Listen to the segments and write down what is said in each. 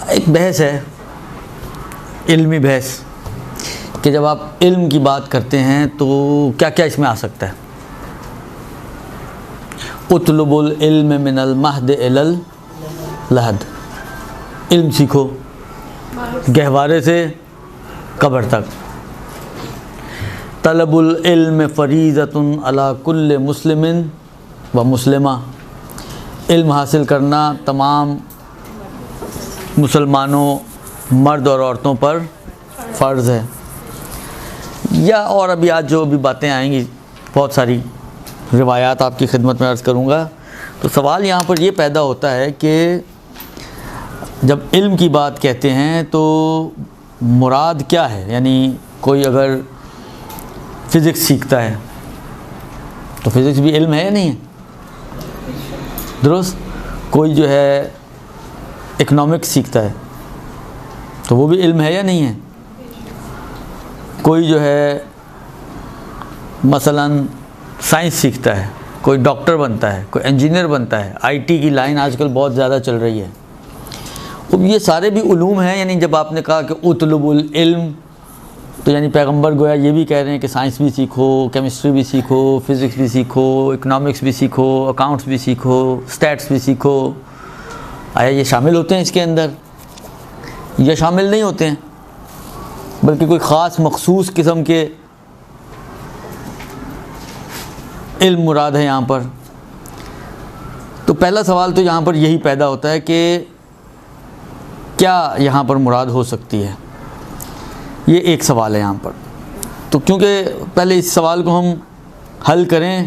ایک بحث ہے، علمی بحث، کہ جب آپ علم کی بات کرتے ہیں تو کیا کیا اس میں آ سکتا ہے. اطلب العلم من المہد الی اللحد، علم سیکھو گہوارے سے قبر تک. طلب العلم فریضۃ علی کل مسلم و مسلمہ، علم حاصل کرنا تمام مسلمانوں مرد اور عورتوں پر فرض ہے. یا اور ابھی آج جو بھی باتیں آئیں گی، بہت ساری روایات آپ کی خدمت میں عرض کروں گا. تو سوال یہاں پر یہ پیدا ہوتا ہے کہ جب علم کی بات کہتے ہیں تو مراد کیا ہے؟ یعنی کوئی اگر فزکس سیکھتا ہے تو فزکس بھی علم ہے یا نہیں ہے؟ درست. کوئی جو ہے اکنامکس سیکھتا ہے تو وہ بھی علم ہے یا نہیں ہے؟ کوئی جو ہے مثلاً سائنس سیکھتا ہے، کوئی ڈاکٹر بنتا ہے، کوئی انجینئر بنتا ہے. آئی ٹی کی لائن آج کل بہت زیادہ چل رہی ہے. اب یہ سارے بھی علوم ہیں. یعنی جب آپ نے کہا کہ اطلب العلم، تو یعنی پیغمبر گویا یہ بھی کہہ رہے ہیں کہ سائنس بھی سیکھو، کیمسٹری بھی سیکھو، فزکس بھی سیکھو، اکنامکس بھی سیکھو، اکاؤنٹس بھی سیکھو، اسٹیٹس بھی سیکھو. آیا یہ شامل ہوتے ہیں اس کے اندر یا شامل نہیں ہوتے ہیں؟ بلکہ کوئی خاص مخصوص قسم کے علم مراد ہے یہاں پر. تو پہلا سوال تو یہاں پر یہی پیدا ہوتا ہے کہ کیا یہاں پر مراد ہو سکتی ہے؟ یہ ایک سوال ہے یہاں پر. تو کیونکہ پہلے اس سوال کو ہم حل کریں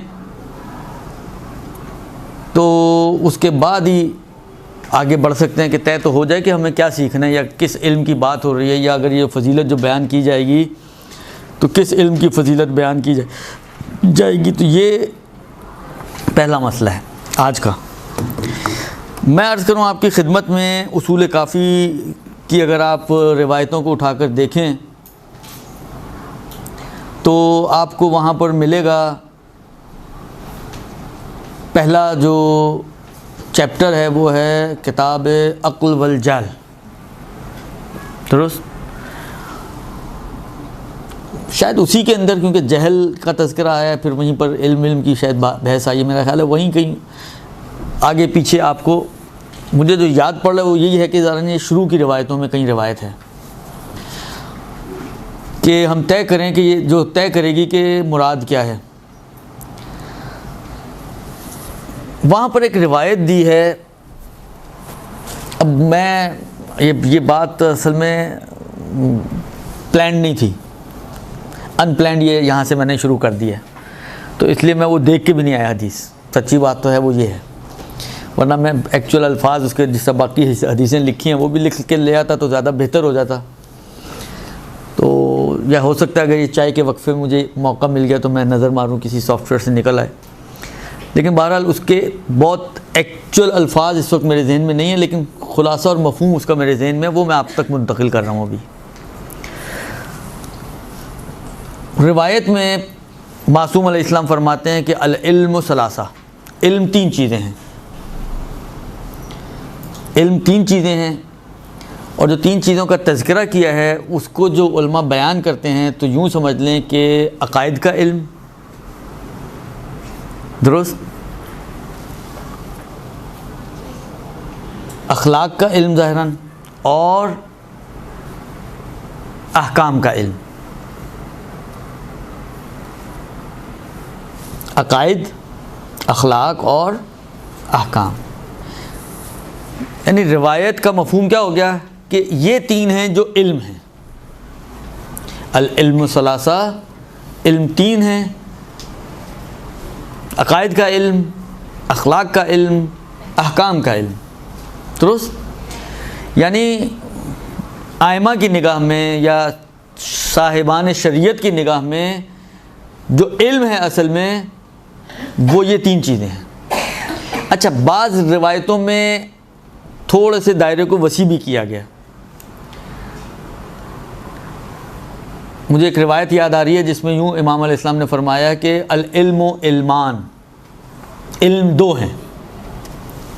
تو اس کے بعد ہی آگے بڑھ سکتے ہیں کہ طے تو ہو جائے کہ ہمیں کیا سیکھنا ہے یا کس علم کی بات ہو رہی ہے، یا اگر یہ فضیلت جو بیان کی جائے گی تو کس علم کی فضیلت بیان کی جائے گی. تو یہ پہلا مسئلہ ہے آج کا. میں عرض کروں آپ کی خدمت میں، اصول کافی کی اگر آپ روایتوں کو اٹھا کر دیکھیں تو آپ کو وہاں پر ملے گا پہلا جو چیپٹر ہے وہ ہے کتاب عقل والجہل. درست. شاید اسی کے اندر کیونکہ جہل کا تذکرہ آیا ہے، پھر وہیں پر علم کی شاید بحث آئی ہے. میرا خیال ہے وہیں کہیں آگے پیچھے آپ کو، مجھے جو یاد پڑ رہا ہے وہ یہی ہے کہ ذرا یہ شروع کی روایتوں میں کہیں روایت ہے کہ ہم طے کریں کہ یہ جو طے کرے گی کہ مراد کیا ہے. وہاں پر ایک روایت دی ہے. اب میں یہ بات اصل میں پلانڈ نہیں تھی، ان پلانڈ یہ یہاں سے میں نے شروع کر دی ہے. تو اس لیے میں وہ دیکھ کے بھی نہیں آیا حدیث. سچی بات تو ہے وہ یہ ہے، ورنہ میں ایکچوئل الفاظ اس کے جس سے باقی حدیثیں لکھی ہیں وہ بھی لکھ کے لے آتا تو زیادہ بہتر ہو جاتا. تو یا ہو سکتا ہے اگر یہ چائے کے وقفے میں مجھے موقع مل گیا تو میں نظر ماروں کسی سافٹ ویئر سے نکل آئے. لیکن بہرحال اس کے بہت ایکچوئل الفاظ اس وقت میرے ذہن میں نہیں ہیں، لیکن خلاصہ اور مفہوم اس کا میرے ذہن میں، وہ میں آپ تک منتقل کر رہا ہوں. ابھی روایت میں معصوم علیہ السلام فرماتے ہیں کہ العلم ثلاثہ، علم تین چیزیں ہیں. علم تین چیزیں ہیں، اور جو تین چیزوں کا تذکرہ کیا ہے اس کو جو علماء بیان کرتے ہیں تو یوں سمجھ لیں کہ عقائد کا علم، درست، اخلاق کا علم ظاہراً، اور احکام کا علم. عقائد، اخلاق اور احکام. یعنی روایت کا مفہوم کیا ہو گیا کہ یہ تین ہیں جو علم ہیں. العلم ثلاثہ، علم تین ہیں، عقائد کا علم، اخلاق کا علم، احکام کا علم. درست. یعنی ائمہ کی نگاہ میں یا صاحبان شریعت کی نگاہ میں جو علم ہے اصل میں وہ یہ تین چیزیں ہیں. اچھا، بعض روایتوں میں تھوڑے سے دائرے کو وسیع بھی کیا گیا. مجھے ایک روایت یاد آ رہی ہے جس میں یوں امام علیہ السلام نے فرمایا کہ العلم علمان، علم دو ہیں،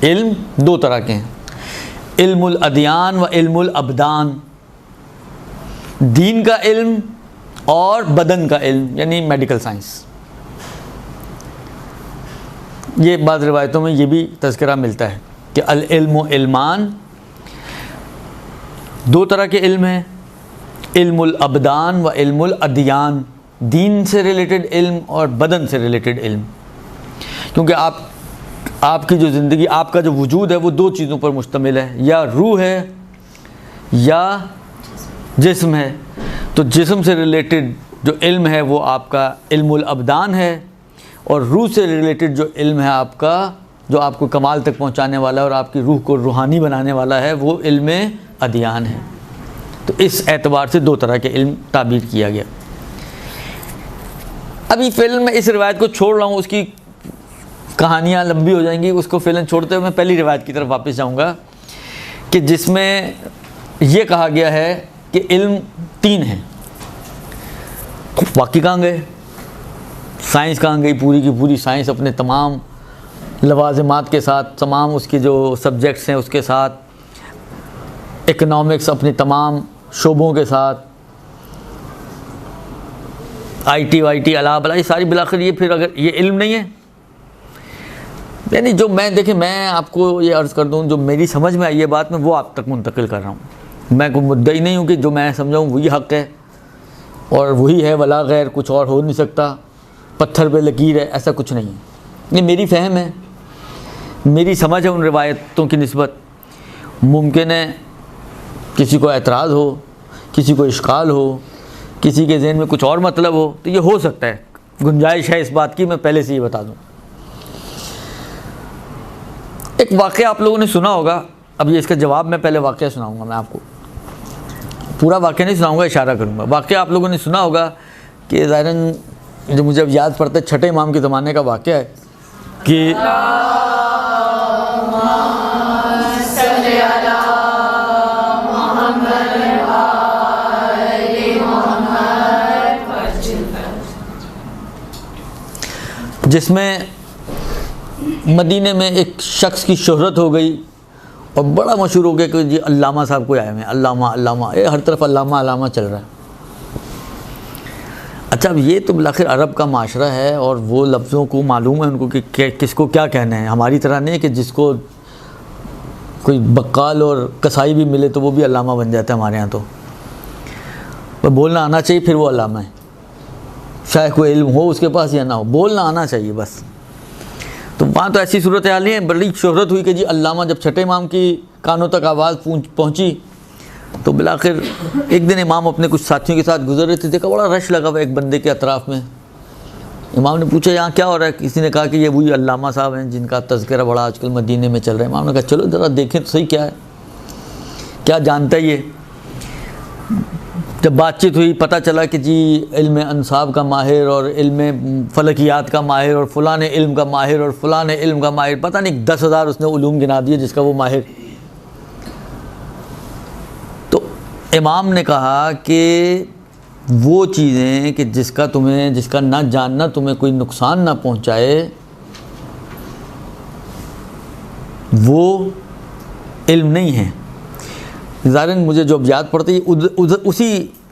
علم دو طرح کے ہیں. علم الادیان و علم الابدان، دین کا علم اور بدن کا علم یعنی میڈیکل سائنس. یہ بعض روایتوں میں یہ بھی تذکرہ ملتا ہے کہ العلم و علمان، دو طرح کے علم ہیں، علم الابدان و علم الادیان، دین سے ریلیٹڈ علم اور بدن سے ریلیٹڈ علم. کیونکہ آپ کی جو زندگی، آپ کا جو وجود ہے وہ دو چیزوں پر مشتمل ہے، یا روح ہے یا جسم ہے. تو جسم سے ریلیٹڈ جو علم ہے وہ آپ کا علم الابدان ہے، اور روح سے ریلیٹڈ جو علم ہے آپ کا، جو آپ کو کمال تک پہنچانے والا ہے اور آپ کی روح کو روحانی بنانے والا ہے، وہ علم ادیان ہے. تو اس اعتبار سے دو طرح کے علم تعبیر کیا گیا. ابھی فعلاً میں اس روایت کو چھوڑ رہا ہوں، اس کی کہانیاں لمبی ہو جائیں گی، اس کو فعلاً چھوڑتے ہوئے میں پہلی روایت کی طرف واپس جاؤں گا کہ جس میں یہ کہا گیا ہے کہ علم تین ہیں. باقی کہاں گئے؟ سائنس کہاں گئی؟ پوری کی پوری سائنس اپنے تمام لوازمات کے ساتھ، تمام اس کے جو سبجیکٹس ہیں اس کے ساتھ، اکنامکس اپنی تمام شعبوں کے ساتھ، آئی ٹی وائی ٹی علا بلا، یہ ساری بلاخر یہ پھر اگر یہ علم نہیں ہے، یعنی جو میں دیکھیں میں آپ کو یہ عرض کر دوں، جو میری سمجھ میں آئی یہ بات میں وہ آپ تک منتقل کر رہا ہوں. میں کوئی مدعی نہیں ہوں کہ جو میں سمجھاؤں وہی حق ہے اور وہی ہے ولا غیر، کچھ اور ہو نہیں سکتا، پتھر پہ لکیر ہے، ایسا کچھ نہیں ہے. یہ میری فہم ہے، میری سمجھ ہے ان روایتوں کی نسبت. ممکن ہے کسی کو اعتراض ہو، کسی کو اشکال ہو، کسی کے ذہن میں کچھ اور مطلب ہو، تو یہ ہو سکتا ہے، گنجائش ہے اس بات کی، میں پہلے سے یہ بتا دوں. ایک واقعہ آپ لوگوں نے سنا ہوگا، اب یہ اس کا جواب میں پہلے واقعہ سناؤں گا. میں آپ کو پورا واقعہ نہیں سناؤں گا، اشارہ کروں گا. واقعہ آپ لوگوں نے سنا ہوگا کہ ظاہراً جو مجھے اب یاد پڑتا ہے چھٹے امام کے زمانے کا واقعہ ہے کہ جس میں مدینے میں ایک شخص کی شہرت ہو گئی اور بڑا مشہور ہو گیا کہ جی علامہ صاحب کوئی آئے ہوئے ہیں، علامہ علامہ، ہر طرف علامہ علامہ چل رہا ہے. اچھا اب یہ تو بالآخر عرب کا معاشرہ ہے اور وہ لفظوں کو معلوم ہے ان کو کہ کس کو کیا کہنا ہے. ہماری طرح نہیں کہ جس کو کوئی بقال اور کسائی بھی ملے تو وہ بھی علامہ بن جاتا ہے. ہمارے ہاں تو بولنا آنا چاہیے پھر وہ علامہ ہے، چاہے کوئی علم ہو اس کے پاس یا نہ ہو، بولنا آنا چاہیے بس. تو وہاں تو ایسی صورتحال نہیں ہے، بڑی شہرت ہوئی کہ جی علامہ. جب چھٹے امام کی کانوں تک آواز پہنچی تو بالآخر ایک دن امام اپنے کچھ ساتھیوں کے ساتھ گزر رہے تھے، دیکھا بڑا رش لگا ہوا ایک بندے کے اطراف میں. امام نے پوچھا یہاں کیا ہو رہا ہے؟ کسی نے کہا کہ یہ وہی علامہ صاحب ہیں جن کا تذکرہ بڑا آج کل مدینے میں چل رہا ہے. امام نے کہا چلو ذرا دیکھیں تو صحیح کیا ہے، کیا جانتا ہے یہ. جب بات چیت ہوئی پتہ چلا کہ جی علم انصاب کا ماہر اور علم فلکیات کا ماہر اور فلاں علم کا ماہر اور فلاں علم کا ماہر، پتہ نہیں 10,000 اس نے علوم گنا دیے جس کا وہ ماہر. تو امام نے کہا کہ وہ چیزیں کہ جس کا نہ جاننا تمہیں کوئی نقصان نہ پہنچائے وہ علم نہیں ہے. ظاہراً مجھے جو اب یاد پڑتی ہے اسی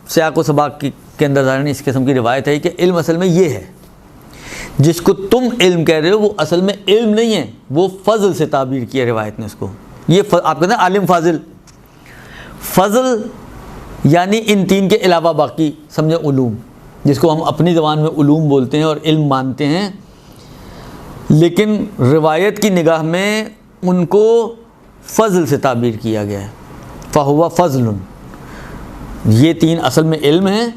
سیاق و سباق کے اندر ظاہراً اس قسم کی روایت ہے کہ علم اصل میں یہ ہے، جس کو تم علم کہہ رہے ہو وہ اصل میں علم نہیں ہے، وہ فضل سے تعبیر کیا روایت نے اس کو. یہ آپ کہتے ہیں عالم فاضل، فضل یعنی ان تین کے علاوہ باقی سمجھیں علوم، جس کو ہم اپنی زبان میں علوم بولتے ہیں اور علم مانتے ہیں، لیکن روایت کی نگاہ میں ان کو فضل سے تعبیر کیا گیا ہے. فہو فضل، یہ تین اصل میں علم ہیں،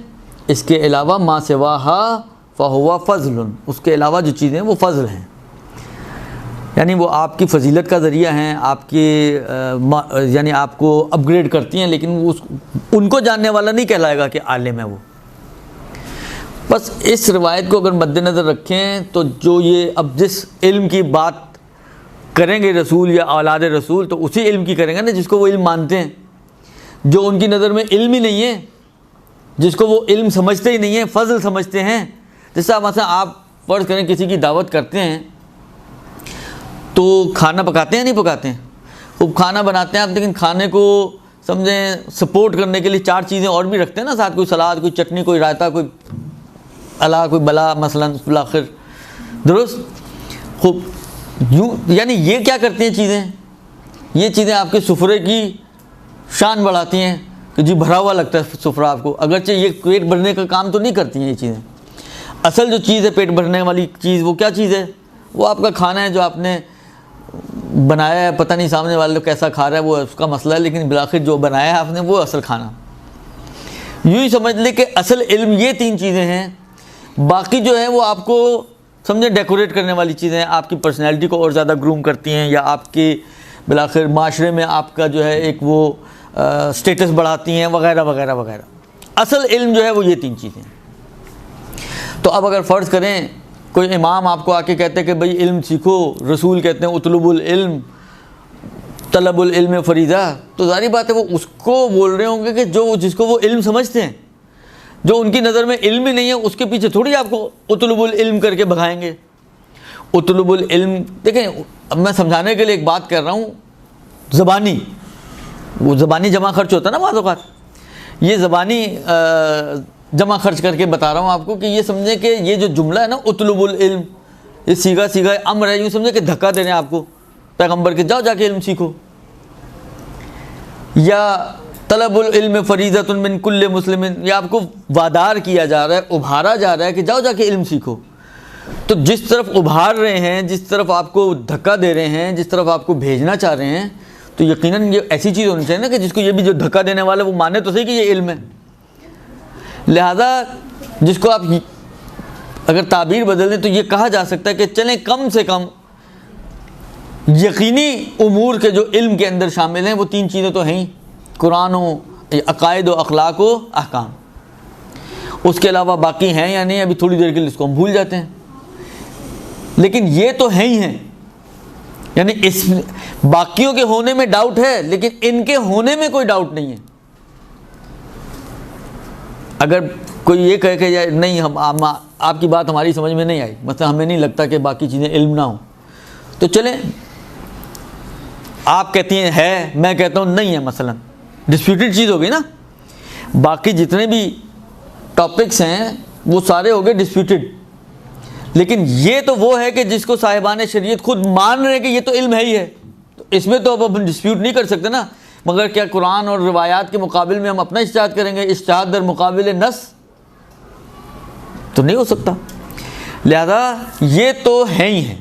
اس کے علاوہ ما سواہا فہو فضل، اس کے علاوہ جو چیزیں ہیں وہ فضل ہیں. یعنی وہ آپ کی فضیلت کا ذریعہ ہیں، آپ کی یعنی آپ کو اپ گریڈ کرتی ہیں، لیکن ان کو جاننے والا نہیں کہلائے گا کہ عالم ہے وہ. بس اس روایت کو اگر مد نظر رکھیں تو جو یہ اب جس علم کی بات کریں گے رسول یا اولاد رسول تو اسی علم کی کریں گے نا جس کو وہ علم مانتے ہیں. جو ان کی نظر میں علم ہی نہیں ہے، جس کو وہ علم سمجھتے ہی نہیں ہیں، فضل سمجھتے ہیں. جیسا مثلا آپ فرض کریں کسی کی دعوت کرتے ہیں تو کھانا پکاتے ہیں نہیں پکاتے ہیں؟ خوب کھانا بناتے ہیں آپ، لیکن کھانے کو سمجھیں سپورٹ کرنے کے لیے 4 چیزیں اور بھی رکھتے ہیں نا ساتھ، کوئی سلاد، کوئی چٹنی، کوئی رائتا، کوئی الا، کوئی بلا مثلا بالآخر، درست؟ خوب یوں، یعنی یہ کیا کرتی ہیں چیزیں؟ یہ چیزیں آپ کے سفرے کی شان بڑھاتی ہیں کہ جی بھرا ہوا لگتا ہے سفرہ آپ کو، اگرچہ یہ پیٹ بھرنے کا کام تو نہیں کرتی ہیں یہ چیزیں۔ اصل جو چیز ہے پیٹ بھرنے والی چیز، وہ کیا چیز ہے؟ وہ آپ کا کھانا ہے جو آپ نے بنایا ہے، پتہ نہیں سامنے والے کیسا کھا رہا ہے وہ اس کا مسئلہ ہے، لیکن بالآخر جو بنایا ہے آپ نے وہ اصل کھانا۔ یوں ہی سمجھ لیں کہ اصل علم یہ 3 چیزیں ہیں، باقی جو ہے وہ آپ کو سمجھیں ڈیکوریٹ کرنے والی چیزیں ہیں، آپ کی پرسنالٹی کو اور زیادہ گروم کرتی ہیں، یا آپ کے بالآخر معاشرے میں آپ کا جو ہے ایک وہ سٹیٹس بڑھاتی ہیں، وغیرہ وغیرہ وغیرہ۔ اصل علم جو ہے وہ یہ 3 چیزیں ہیں۔ تو اب اگر فرض کریں کوئی امام آپ کو آ کے کہتے ہیں کہ بھئی علم سیکھو، رسول کہتے ہیں اطلب العلم، طلب العلم فریضہ، تو ظاہری بات ہے وہ اس کو بول رہے ہوں گے کہ جس کو وہ علم سمجھتے ہیں، جو ان کی نظر میں علم ہی نہیں ہے، اس کے پیچھے تھوڑی آپ کو اطلب العلم کر کے بھگائیں گے۔ اطلب العلم، دیکھیں اب میں سمجھانے کے لیے ایک بات کر رہا ہوں، زبانی، وہ زبانی جمع خرچ ہوتا ہے نا بعض اوقات، یہ زبانی جمع خرچ کر کے بتا رہا ہوں آپ کو کہ یہ سمجھیں کہ یہ جو جملہ ہے نا اطلب العلم، یہ سیگا امر ہے، یوں سمجھیں کہ دھکا دے رہے ہیں آپ کو پیغمبر کے، جاؤ جا کے علم سیکھو، یا طلب العلم فریضۃ من کل مسلم، یا آپ کو وادار کیا جا رہا ہے، ابھارا جا رہا ہے کہ جاؤ جا کے علم سیکھو۔ تو جس طرف ابھار رہے ہیں، جس طرف آپ کو دھکا دے رہے ہیں، جس طرف آپ کو بھیجنا چاہ رہے ہیں، تو یقیناً یہ ایسی چیز ہونی چاہیے نا کہ جس کو یہ بھی جو دھکا دینے والا وہ مانے تو صحیح کہ یہ علم ہے۔ لہذا جس کو آپ اگر تعبیر بدل دیں تو یہ کہا جا سکتا ہے کہ چلیں کم سے کم یقینی امور کے جو علم کے اندر شامل ہیں وہ 3 چیزیں تو ہیں، قرآن و عقائد و اخلاق و احکام۔ اس کے علاوہ باقی ہیں یا نہیں ابھی تھوڑی دیر کے لیے اس کو ہم بھول جاتے ہیں، لیکن یہ تو ہیں ہی ہیں، یعنی اس باقیوں کے ہونے میں ڈاؤٹ ہے لیکن ان کے ہونے میں کوئی ڈاؤٹ نہیں ہے۔ اگر کوئی یہ کہے کہ یار نہیں ہم آپ کی بات ہماری سمجھ میں نہیں آئی، مثلا ہمیں نہیں لگتا کہ باقی چیزیں علم نہ ہوں، تو چلیں آپ کہتی ہیں ہے، میں کہتا ہوں نہیں ہے، مثلا ڈسپیوٹڈ چیز ہو گئی نا۔ باقی جتنے بھی ٹاپکس ہیں وہ سارے ہو گئے ڈسپیوٹڈ، لیکن یہ تو وہ ہے کہ جس کو صاحبان شریعت خود مان رہے ہیں کہ یہ تو علم ہے ہی ہے، تو اس میں تو اب ہم ڈسپیوٹ نہیں کر سکتے نا۔ مگر کیا قرآن اور روایات کے مقابل میں ہم اپنا اجتہاد کریں گے؟ اجتہاد در مقابل نص تو نہیں ہو سکتا۔ لہذا یہ تو ہیں ہی ہیں،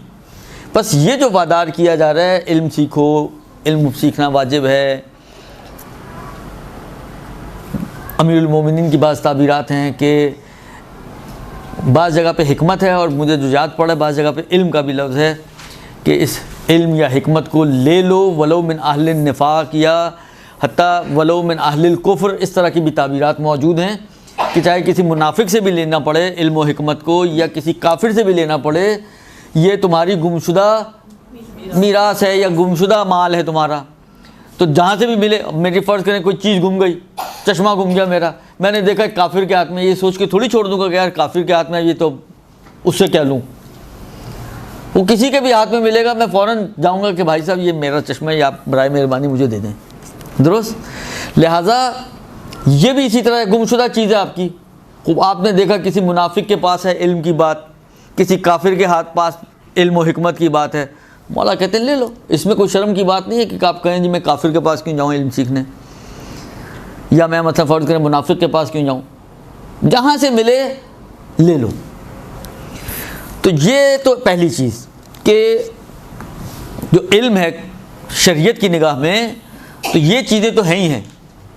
بس یہ جو وادار کیا جا رہا ہے علم سیکھو، علم سیکھنا واجب ہے، امیر المومنین کی بعض تعبیرات ہیں کہ بعض جگہ پہ حکمت ہے، اور مجھے جو یاد پڑا بعض جگہ پہ علم کا بھی لفظ ہے کہ اس علم یا حکمت کو لے لو ولو من اہل النفاق یا حتیٰ ولو من اہل الکفر، اس طرح کی بھی تعبیرات موجود ہیں کہ چاہے کسی منافق سے بھی لینا پڑے علم و حکمت کو، یا کسی کافر سے بھی لینا پڑے، یہ تمہاری گمشدہ میراث ہے یا گمشدہ مال ہے تمہارا، تو جہاں سے بھی ملے۔ میری فرض کریں کوئی چیز گم گئی، چشمہ گم گیا میرا، میں نے دیکھا کافر کے ہاتھ میں، یہ سوچ کے تھوڑی چھوڑ دوں گا کہ یار کافر کے ہاتھ میں یہ تو اس سے کیا لوں، وہ کسی کے بھی ہاتھ میں ملے گا میں فوراً جاؤں گا کہ بھائی صاحب یہ میرا چشمہ ہے، آپ برائے مہربانی مجھے دے دیں، درست؟ لہٰذا یہ بھی اسی طرح گمشدہ چیز ہے آپ کی۔ خوب آپ نے دیکھا کسی منافق کے پاس ہے علم کی بات، کسی کافر کے ہاتھ پاس علم و حکمت کی بات ہے، مولا کہتے ہیں لے لو، اس میں کوئی شرم کی بات نہیں ہے کہ آپ کہیں جی میں کافر کے پاس کیوں جاؤں علم سیکھنے، یا میں مثلا فرض کریں منافق کے پاس کیوں جاؤں، جہاں سے ملے لے لو۔ تو یہ تو پہلی چیز کہ جو علم ہے شریعت کی نگاہ میں تو یہ چیزیں تو ہیں ہی ہیں،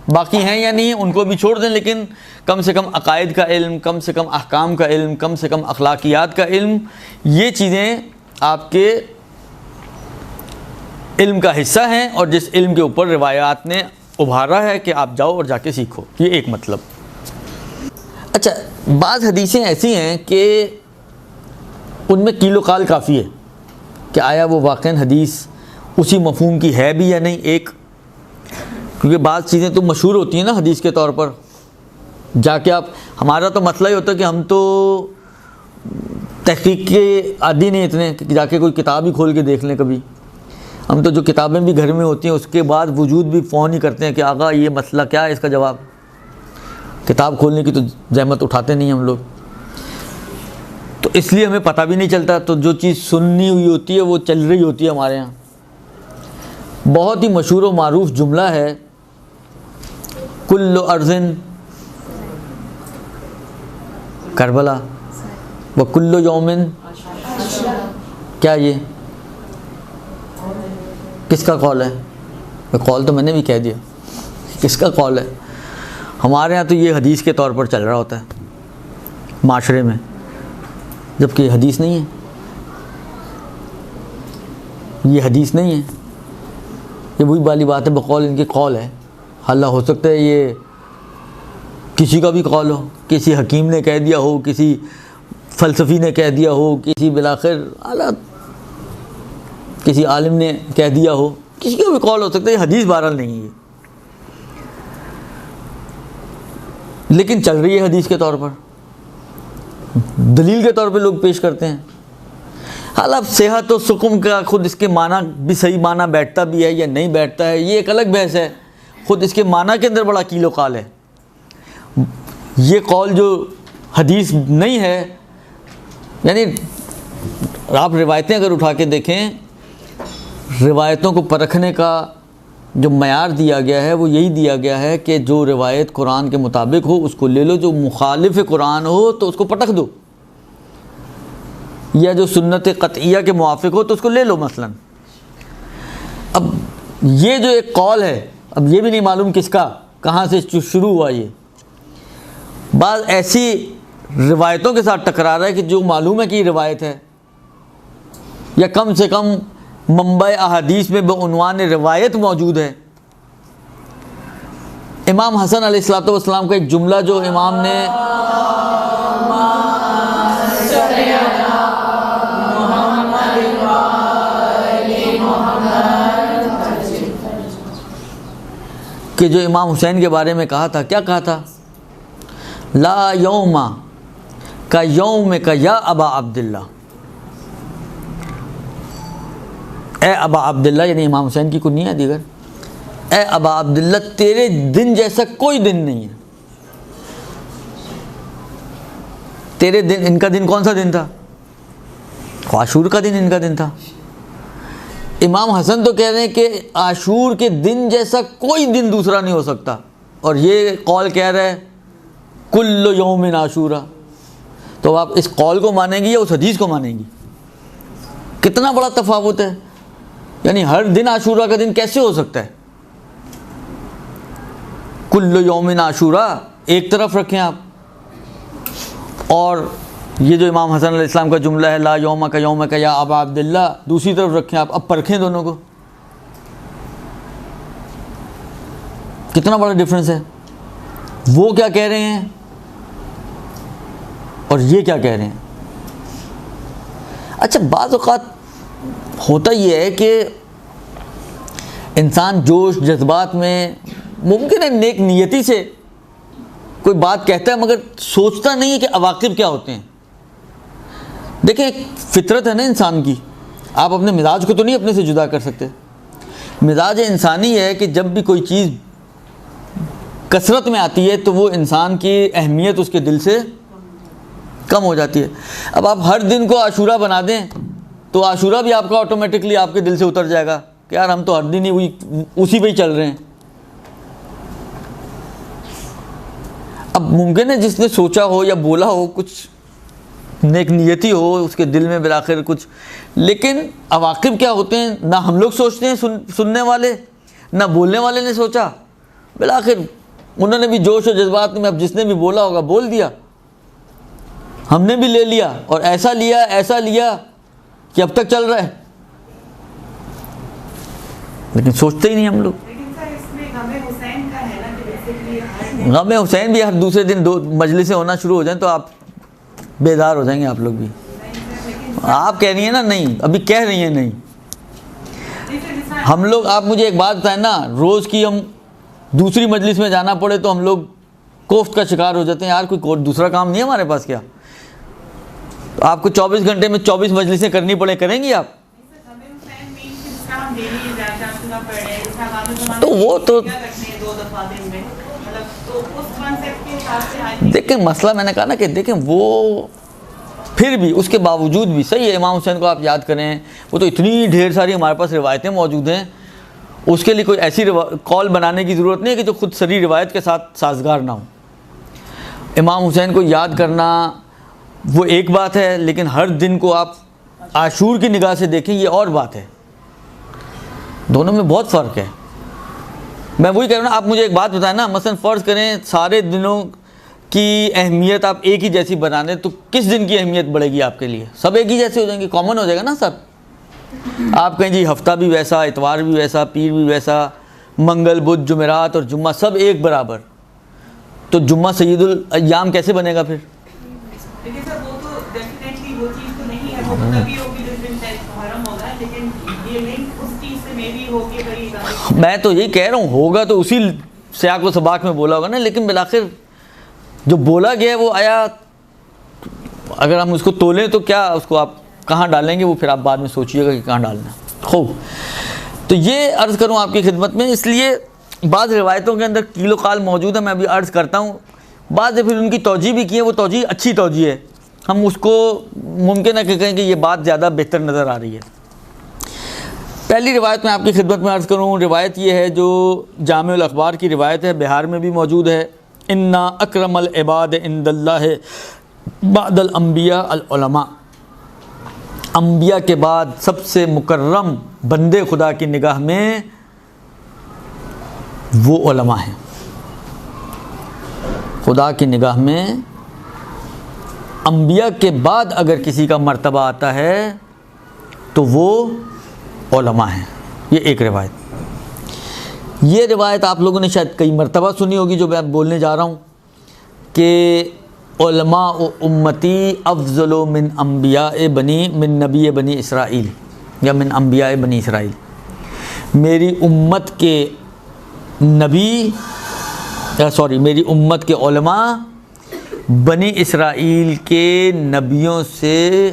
باقی ہیں یا نہیں ان کو بھی چھوڑ دیں، لیکن کم سے کم عقائد کا علم، کم سے کم احکام کا علم، کم سے کم اخلاقیات کا علم، یہ چیزیں آپ کے علم کا حصہ ہیں، اور جس علم کے اوپر روایات نے ابھارا ہے کہ آپ جاؤ اور جا کے سیکھو، یہ ایک مطلب۔ اچھا، بعض حدیثیں ایسی ہیں کہ ان میں قیل و قال کافی ہے کہ آیا وہ واقعاً حدیث اسی مفہوم کی ہے بھی یا نہیں، ایک کیونکہ بعض چیزیں تو مشہور ہوتی ہیں نا حدیث کے طور پر، جا کے آپ، ہمارا تو مسئلہ ہی ہوتا ہے کہ ہم تو تحقیق کے عادی نہیں اتنے کہ جا کے کوئی کتاب ہی کھول کے دیکھ لیں کبھی، ہم تو جو کتابیں بھی گھر میں ہوتی ہیں اس کے بعد وجود بھی فون ہی کرتے ہیں کہ آقا یہ مسئلہ کیا ہے، اس کا جواب. کتاب کھولنے کی تو زحمت اٹھاتے نہیں ہم لوگ، تو اس لیے ہمیں پتہ بھی نہیں چلتا. تو جو چیز سننی ہوئی ہوتی ہے وہ چل رہی ہوتی ہے ہمارے ہاں. بہت ہی مشہور و معروف جملہ ہے، کل ارض کربلا و کل یوم، کیا یہ کس کا قول ہے؟ قول تو میں نے بھی کہہ دیا، کس کا قول ہے؟ ہمارے ہاں تو یہ حدیث کے طور پر چل رہا ہوتا ہے معاشرے میں، جبکہ یہ حدیث نہیں ہے. یہ حدیث نہیں ہے، یہ وہی والی بات ہے، بقول ان کی قول ہے. اللہ ہو سکتا ہے یہ کسی کا بھی قول ہو، کسی حکیم نے کہہ دیا ہو، کسی فلسفی نے کہہ دیا ہو، کسی بالآخر کسی عالم نے کہہ دیا ہو، کسی کا بھی قول ہو سکتا ہے. یہ حدیث بہرحال نہیں ہے، لیکن چل رہی ہے حدیث کے طور پر، دلیل کے طور پہ لوگ پیش کرتے ہیں. حالانکہ صحت و سقم کا خود اس کے معنی بھی صحیح معنی بیٹھتا بھی ہے یا نہیں بیٹھتا ہے، یہ ایک الگ بحث ہے. خود اس کے معنی کے اندر بڑا کیل و قال ہے. یہ قول جو حدیث نہیں ہے، یعنی آپ روایتیں اگر اٹھا کے دیکھیں، روایتوں کو پرکھنے کا جو معیار دیا گیا ہے وہ یہی دیا گیا ہے کہ جو روایت قرآن کے مطابق ہو اس کو لے لو، جو مخالف قرآن ہو تو اس کو پٹک دو، یا جو سنت قطعیہ کے موافق ہو تو اس کو لے لو. مثلا اب یہ جو ایک قول ہے، اب یہ بھی نہیں معلوم کس کا، کہاں سے شروع ہوا. یہ بعض ایسی روایتوں کے ساتھ ٹکرا رہا ہے کہ جو معلوم ہے کہ یہ روایت ہے، یا کم سے کم منبع احادیث میں بعنوان روایت موجود ہے. امام حسن علیہ السلام کا ایک جملہ جو امام نے کہ جو امام حسین کے بارے میں کہا تھا، کیا کہا تھا؟ لا یوم کا یوم کا یا ابا عبداللہ، اے ابا عبداللہ، یعنی امام حسین کی کنیہ ہے دیگر، اے ابا عبداللہ تیرے دن جیسا کوئی دن نہیں ہے. تیرے دن، ان کا دن کون سا دن تھا؟ عاشور کا دن ان کا دن تھا. امام حسن تو کہہ رہے ہیں کہ عاشور کے دن جیسا کوئی دن دوسرا نہیں ہو سکتا، اور یہ قول کہہ رہا ہے کل یوم عاشورا. تو آپ اس قول کو مانیں گی یا اس حدیث کو مانیں گی؟ کتنا بڑا تفاوت ہے. یعنی ہر دن عاشورہ کا دن کیسے ہو سکتا ہے؟ کل یوم عاشورا ایک طرف رکھیں آپ، اور یہ جو امام حسن علیہ السلام کا جملہ ہے لا یوم کا یا ابا عبداللہ دوسری طرف رکھیں آپ. اب پرکھیں دونوں کو، کتنا بڑا ڈفرینس ہے. وہ کیا کہہ رہے ہیں اور یہ کیا کہہ رہے ہیں. اچھا بعض اوقات ہوتا یہ ہے کہ انسان جوش جذبات میں ممکن ہے نیک نیتی سے کوئی بات کہتا ہے مگر سوچتا نہیں ہے کہ عواقب کیا ہوتے ہیں. دیکھیں ایک فطرت ہے نا انسان کی، آپ اپنے مزاج کو تو نہیں اپنے سے جدا کر سکتے. مزاج انسانی ہے کہ جب بھی کوئی چیز کثرت میں آتی ہے تو وہ انسان کی اہمیت اس کے دل سے کم ہو جاتی ہے. اب آپ ہر دن کو عاشورہ بنا دیں تو عاشورہ بھی آپ کا آٹومیٹکلی آپ کے دل سے اتر جائے گا کہ یار ہم تو ہر دن ہی اسی پہ ہی چل رہے ہیں. اب ممکن ہے جس نے سوچا ہو یا بولا ہو کچھ نیک نیتی ہو اس کے دل میں بالآخر کچھ، لیکن عواقب کیا ہوتے ہیں نہ ہم لوگ سوچتے ہیں، سننے والے نہ بولنے والے نے سوچا. بالآخر انہوں نے بھی جوش و جذبات میں اب جس نے بھی بولا ہوگا بول دیا، ہم نے بھی لے لیا اور ایسا لیا کہ اب تک چل رہا ہے، لیکن سوچتے ہی نہیں ہم لوگ. غم حسین بھی ہر دوسرے دن دو مجلسیں ہونا شروع ہو جائیں تو آپ بیدار ہو جائیں گے. آپ لوگ بھی آپ کہہ رہی ہیں نا نہیں، ابھی کہہ رہی ہیں نہیں. ہم لوگ، آپ مجھے ایک بات بتائیں نا، روز کی ہم دوسری مجلس میں جانا پڑے تو ہم لوگ کوفت کا شکار ہو جاتے ہیں. یار کوئی دوسرا کام نہیں ہے ہمارے پاس کیا؟ تو آپ کو 24 گھنٹے میں 24 مجلسیں کرنی پڑے، کریں گی آپ؟ پڑھے اس میں تو وہ تو 2 دفعہ دن میں، مطلب تو اس کانسیپٹ کے حساب سے آئی تھنک دیکھیں مسئلہ میں نے کہا نا کہ دیکھیں وہ پھر بھی اس کے باوجود بھی صحیح ہے، امام حسین کو آپ یاد کریں، وہ تو اتنی ڈھیر ساری ہمارے پاس روایتیں موجود ہیں، اس کے لیے کوئی ایسی قول بنانے کی ضرورت نہیں ہے کہ جو خود سری روایت کے ساتھ سازگار نہ ہو۔ امام حسین کو یاد کرنا وہ ایک بات ہے، لیکن ہر دن کو آپ عاشور کی نگاہ سے دیکھیں یہ اور بات ہے، دونوں میں بہت فرق ہے۔ میں وہی کہہ رہا ہوں نا، آپ مجھے ایک بات بتائیں نا، مثلا فرض کریں سارے دنوں کی اہمیت آپ ایک ہی جیسی بنا دیں تو کس دن کی اہمیت بڑھے گی آپ کے لیے؟ سب ایک ہی جیسے ہو جائیں گے، کامن ہو جائے گا نا سب۔ آپ کہیں جی ہفتہ بھی ویسا، اتوار بھی ویسا، پیر بھی ویسا، منگل بدھ جمعرات اور جمعہ سب ایک برابر، تو جمعہ سید الایام کیسے بنے گا پھر؟ لیکن سر وہ تو ڈیفینیٹلی وہ چیز تو نہیں ہے، وہ تبھی ہوگی جس دن محرم ہوگا، لیکن یہ لنک اس چیز سے میں بھی ہوگی بھائی۔ میں تو یہی کہہ رہا ہوں ہوگا تو اسی سیاق و سباق میں بولا ہوگا نا، لیکن بالآخر جو بولا گیا ہے وہ آیا، اگر ہم اس کو تولیں تو کیا اس کو آپ کہاں ڈالیں گے، وہ پھر آپ بعد میں سوچیے گا کہ کہاں ڈالنا ہے۔ خوب، تو یہ عرض کروں آپ کی خدمت میں، اس لیے بعض روایتوں کے اندر کیل و قال موجود ہے، میں ابھی عرض کرتا ہوں، بعض پھر ان کی توجیہ بھی کی ہے، وہ توجیہ اچھی توجیہ ہے، ہم اس کو ممکن ہے کہ کہیں کہ یہ بات زیادہ بہتر نظر آ رہی ہے۔ پہلی روایت میں آپ کی خدمت میں عرض کروں، روایت یہ ہے جو جامع الاخبار کی روایت ہے، بہار میں بھی موجود ہے، انا اکرم العباد عند اللہ بعد الانبیاء العلماء، انبیاء کے بعد سب سے مکرم بندے خدا کی نگاہ میں وہ علماء ہیں۔ خدا کی نگاہ میں انبیاء کے بعد اگر کسی کا مرتبہ آتا ہے تو وہ علماء ہیں۔ یہ ایک روایت، یہ روایت آپ لوگوں نے شاید کئی مرتبہ سنی ہوگی جو میں بولنے جا رہا ہوں کہ علماء امتی افضل من انبیاء من نبی بنی اسرائیل یا من انبیاء بنی اسرائیل، میری امت کے نبی میری امت کے علماء بنی اسرائیل کے نبیوں سے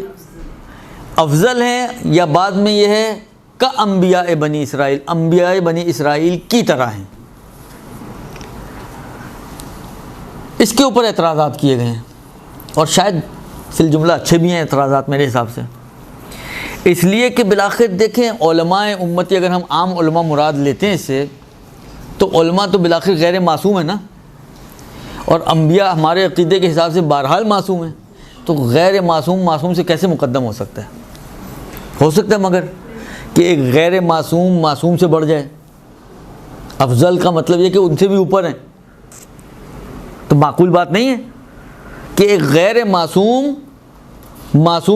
افضل ہیں، یا بعد میں یہ ہے کا انبیاء بنی اسرائیل، انبیاء بنی اسرائیل کی طرح ہیں۔ اس کے اوپر اعتراضات کیے گئے ہیں، اور شاید فی الجملہ اچھے بھی ہیں اعتراضات میرے حساب سے، اس لیے کہ بالآخر دیکھیں علماء امتی، اگر ہم عام علماء مراد لیتے ہیں اس سے، تو علماء تو بالآخر غیر معصوم ہیں نا، اور انبیاء ہمارے عقیدے کے حساب سے بہرحال معصوم ہیں، تو غیر معصوم سے کیسے مقدم ہو سکتا ہے؟ ہو سکتا ہے مگر کہ ایک غیر معصوم سے بڑھ جائے، افضل کا مطلب یہ کہ ان سے بھی اوپر ہیں، تو معقول بات نہیں ہے کہ ایک غیر معصوم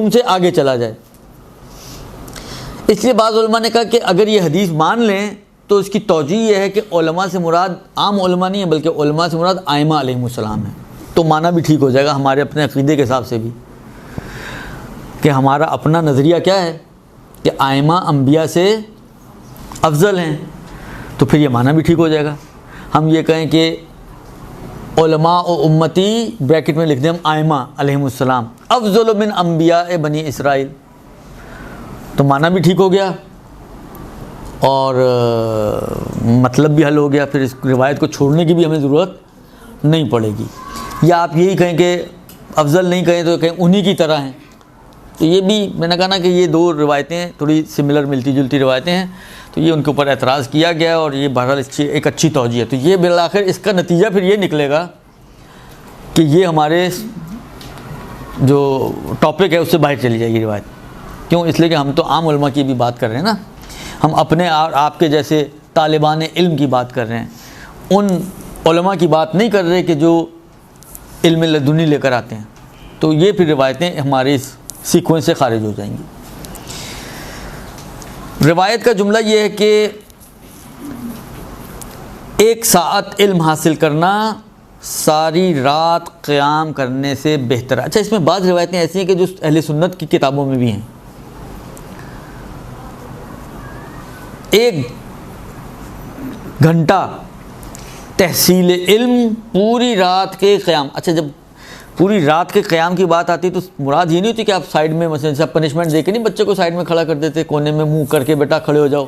سے آگے چلا جائے۔ اس لیے بعض علماء نے کہا کہ اگر یہ حدیث مان لیں تو اس کی توجیہ یہ ہے کہ علماء سے مراد عام علماء نہیں ہے، بلکہ علماء سے مراد ائمہ علیہم السلام ہے، تو معنی بھی ٹھیک ہو جائے گا ہمارے اپنے عقیدے کے حساب سے بھی، کہ ہمارا اپنا نظریہ کیا ہے کہ ائمہ انبیاء سے افضل ہیں، تو پھر یہ معنی بھی ٹھیک ہو جائے گا۔ ہم یہ کہیں کہ علماء و امتی بریکٹ میں لکھ دیں ہم ائمہ علیہم السلام افضل من انبیاء بنی اسرائیل، تو معنی بھی ٹھیک ہو گیا اور مطلب بھی حل ہو گیا، پھر اس روایت کو چھوڑنے کی بھی ہمیں ضرورت نہیں پڑے گی۔ یا آپ یہی کہیں کہ افضل نہیں کہیں تو کہیں انہی کی طرح ہیں، تو یہ بھی میں نے کہا نا کہ یہ دو روایتیں تھوڑی سملر ملتی جلتی روایتیں ہیں، تو یہ ان کے اوپر اعتراض کیا گیا، اور یہ بہرحال ایک اچھی توجیہ ہے۔ تو یہ بالآخر اس کا نتیجہ پھر یہ نکلے گا کہ یہ ہمارے جو ٹاپک ہے اس سے باہر چلی جائے گی روایت۔ کیوں؟ اس لیے کہ ہم تو عام علماء کی بھی بات کر رہے ہیں نا، ہم اپنے آپ کے جیسے طالبان علم کی بات کر رہے ہیں، ان علماء کی بات نہیں کر رہے کہ جو علم لدنی لے کر آتے ہیں، تو یہ پھر روایتیں ہمارے اس سیکوینس سے خارج ہو جائیں گی۔ روایت کا جملہ یہ ہے کہ 1 ساعت علم حاصل کرنا ساری رات قیام کرنے سے بہتر ہے۔ اچھا، اس میں بعض روایتیں ایسی ہیں کہ جو اہل سنت کی کتابوں میں بھی ہیں، 1 گھنٹہ تحصیل علم پوری رات کے قیام۔ اچھا، جب پوری رات کے قیام کی بات آتی تو مراد یہ نہیں ہوتی کہ آپ سائیڈ میں مثلا جب پنشمنٹ دے کے نہیں بچے کو سائیڈ میں کھڑا کر دیتے کونے میں منہ کر کے بیٹا کھڑے ہو جاؤ،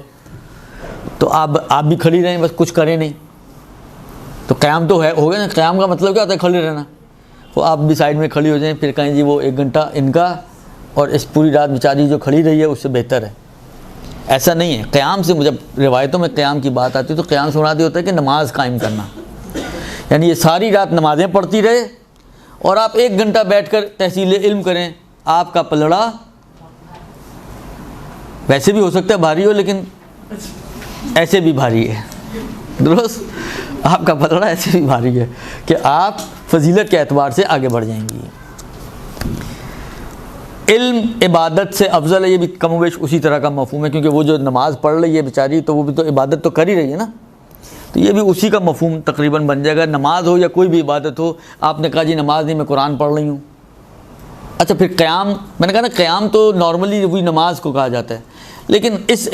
تو آپ بھی کھڑی رہیں, بس کچھ کریں نہیں. تو قیام تو ہو گیا نا. قیام کا مطلب کیا ہوتا ہے؟ کھڑے رہنا. تو آپ بھی سائڈ میں کھڑی ہو جائیں, پھر کہیں جی وہ 1 گھنٹہ ان کا اور اس پوری رات بیچاری جو کھڑی رہی ہے اس سے بہتر ہے. ایسا نہیں ہے. قیام سے جب روایتوں میں قیام کی بات آتی ہے تو قیام سے مراد یہ ہوتا ہے کہ نماز قائم کرنا, یعنی یہ ساری رات نمازیں پڑھتی رہے اور آپ 1 گھنٹہ بیٹھ کر تحصیل علم کریں. آپ کا پلڑا ویسے بھی ہو سکتا ہے بھاری ہو, لیکن ایسے بھی بھاری ہے. درست, آپ کا پلڑا ایسے بھی بھاری ہے کہ آپ فضیلت کے اعتبار سے آگے بڑھ جائیں گی. علم عبادت سے افضل ہے, یہ بھی کم و بیش اسی طرح کا مفہوم ہے, کیونکہ وہ جو نماز پڑھ رہی ہے بیچاری تو وہ بھی تو عبادت تو کر ہی رہی ہے نا. تو یہ بھی اسی کا مفہوم تقریباً بن جائے گا. نماز ہو یا کوئی بھی عبادت ہو, آپ نے کہا جی نماز نہیں, میں قرآن پڑھ رہی ہوں. اچھا پھر قیام, میں نے کہا نا قیام تو نارملی وہی نماز کو کہا جاتا ہے, لیکن اس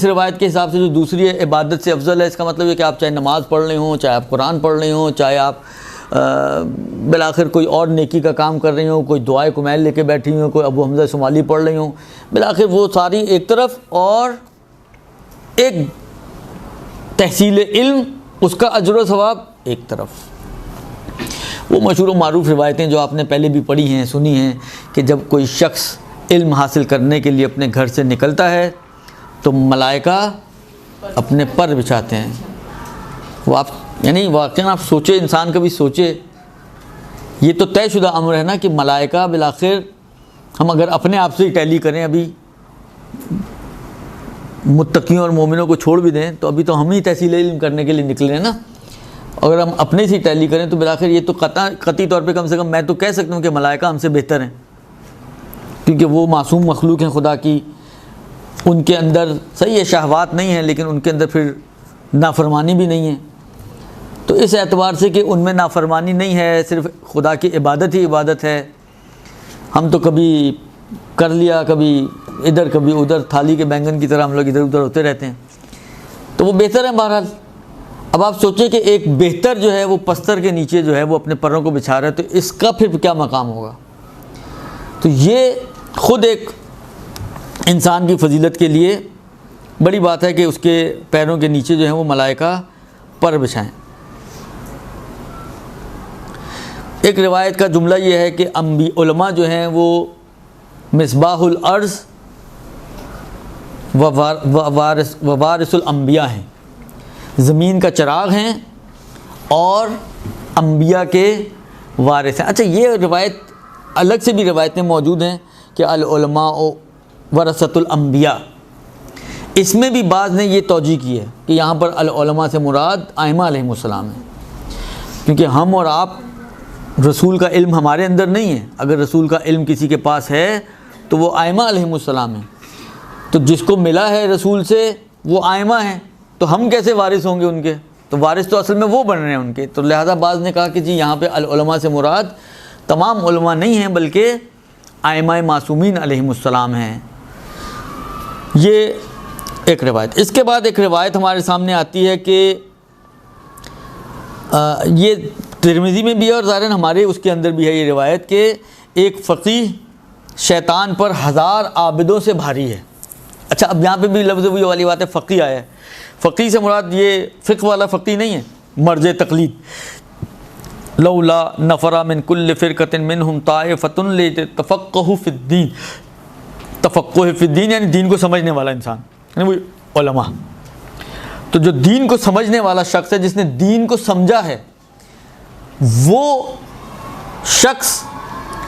روایت کے حساب سے جو دوسری عبادت سے افضل ہے, اس کا مطلب یہ کہ آپ چاہے نماز پڑھ رہے ہوں, چاہے آپ قرآن پڑھ رہے ہوں, چاہے آپ بالآخر کوئی اور نیکی کا کام کر رہی ہوں, کوئی دعائے کمیل لے کے بیٹھی ہوں, کوئی ابو حمزہ شمالی پڑھ رہی ہوں, بالآخر وہ ساری ایک طرف, اور ایک تحصیل علم اس کا اجر و ثواب ایک طرف. وہ مشہور و معروف روایتیں جو آپ نے پہلے بھی پڑھی ہیں, سنی ہیں, کہ جب کوئی شخص علم حاصل کرنے کے لیے اپنے گھر سے نکلتا ہے تو ملائکہ اپنے پر بچھاتے ہیں. وہ آپ یعنی واقعاً آپ سوچے, انسان کبھی سوچے, یہ تو طے شدہ امر ہے نا کہ ملائکہ بالآخر, ہم اگر اپنے آپ سے ہی ٹیلی کریں, ابھی متقیوں اور مومنوں کو چھوڑ بھی دیں تو ابھی تو ہم ہی تحصیل علم کرنے کے لیے نکلے ہیں نا. اگر ہم اپنے سے ہی ٹیلی کریں تو بالآخر یہ تو قطعی طور پہ کم سے کم میں تو کہہ سکتا ہوں کہ ملائکہ ہم سے بہتر ہیں, کیونکہ وہ معصوم مخلوق ہیں خدا کی. ان کے اندر صحیح ہے شہوات نہیں ہیں, لیکن ان کے اندر پھر نافرمانی بھی نہیں ہے. تو اس اعتبار سے کہ ان میں نافرمانی نہیں ہے, صرف خدا کی عبادت ہی عبادت ہے. ہم تو کبھی کر لیا, کبھی ادھر کبھی ادھر, تھالی کے بینگن کی طرح ہم لوگ ادھر ادھر ہوتے رہتے ہیں. تو وہ بہتر ہے بہرحال. اب آپ سوچیں کہ ایک بہتر جو ہے وہ پستر کے نیچے جو ہے وہ اپنے پروں کو بچھا رہا ہے, تو اس کا پھر کیا مقام ہوگا. تو یہ خود ایک انسان کی فضیلت کے لیے بڑی بات ہے کہ اس کے پیروں کے نیچے جو ہیں وہ ملائکہ پر بچھائیں. ایک روایت کا جملہ یہ ہے کہ علماء جو ہیں وہ مصباح الارض ووارث الانبیاء ہیں, زمین کا چراغ ہیں اور انبیاء کے وارث ہیں. اچھا یہ روایت الگ سے بھی روایتیں موجود ہیں کہ العلماء ورثۃ الانبیاء. اس میں بھی بعض نے یہ توجیہ کی ہے کہ یہاں پر العلماء سے مراد ائمہ علیہم السلام ہیں, کیونکہ ہم اور آپ رسول کا علم ہمارے اندر نہیں ہے. اگر رسول کا علم کسی کے پاس ہے تو وہ ائمہ علیہم السلام ہیں. تو جس کو ملا ہے رسول سے وہ ائمہ ہیں, تو ہم کیسے وارث ہوں گے ان کے؟ تو وارث تو اصل میں وہ بن رہے ہیں ان کے. تو لہذا بعض نے کہا کہ جی یہاں پہ العلماء سے مراد تمام علماء نہیں ہیں, بلکہ ائمہ معصومین علیہم السلام ہیں. یہ ایک روایت. اس کے بعد ایک روایت ہمارے سامنے آتی ہے کہ یہ ترمذی میں بھی ہے اور ظاہراً ہمارے اس کے اندر بھی ہے یہ روایت کہ ایک فقیہ شیطان پر 1000 عابدوں سے بھاری ہے. اچھا اب یہاں پہ بھی لفظ وہی والی بات ہے, فقیہ آیا ہے. فقیہ سے مراد یہ فقہ والا فقیہ نہیں ہے, مرج تقلید. لولا نفر من کل فرقۃ منہم طائفۃ لتفقہوا فی الدین. تفقہ فی الدین یعنی دین کو سمجھنے والا انسان, یعنی وہ علماء. تو جو دین کو سمجھنے والا شخص ہے, جس نے دین کو سمجھا ہے, وہ شخص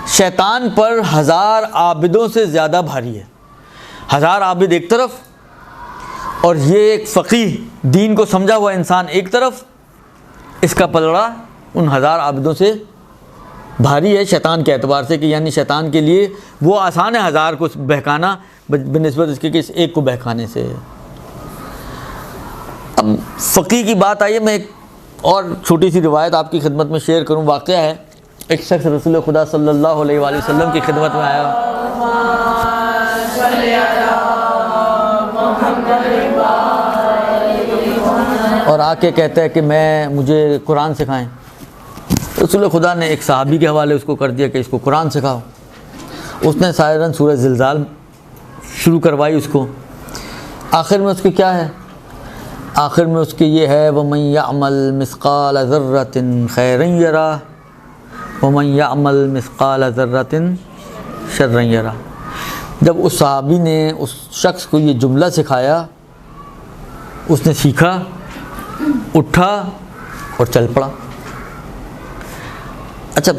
شیطان پر 1000 عابدوں سے زیادہ بھاری ہے. 1000 عابد ایک طرف اور یہ ایک فقیہ دین کو سمجھا ہوا انسان ایک طرف. اس کا پلڑا ان 1000 عابدوں سے بھاری ہے شیطان کے اعتبار سے, کہ یعنی شیطان کے لیے وہ آسان ہے 1000 کو بہکانا بنسبت اس کے کہ اس ایک کو بہکانے سے. اب فقیہ کی بات آئی ہے, میں ایک اور چھوٹی سی روایت آپ کی خدمت میں شیئر کروں. واقعہ ہے, ایک شخص رسول خدا صلی اللہ علیہ وآلہ وسلم کی خدمت میں آیا اور آ کے کہتا ہے کہ مجھے قرآن سکھائیں. رسول خدا نے ایک صحابی کے حوالے اس کو کر دیا کہ اس کو قرآن سکھاؤ. اس نے سائرن سورہ زلزال شروع کروائی اس کو. آخر میں اس کو کیا ہے آخر میں اس کے یہ ہے وَمَن يَعْمَلْ مِثْقَالَ ذَرَّةٍ خَيْرًا يَرَهُ وَمَن يَعْمَلْ مِثْقَالَ ذَرَّةٍ شَرًّا يَرَهُ۔ جب اس صحابی نے اس شخص کو یہ جملہ سکھایا، اس نے سیکھا، اٹھا اور چل پڑا۔ اچھا،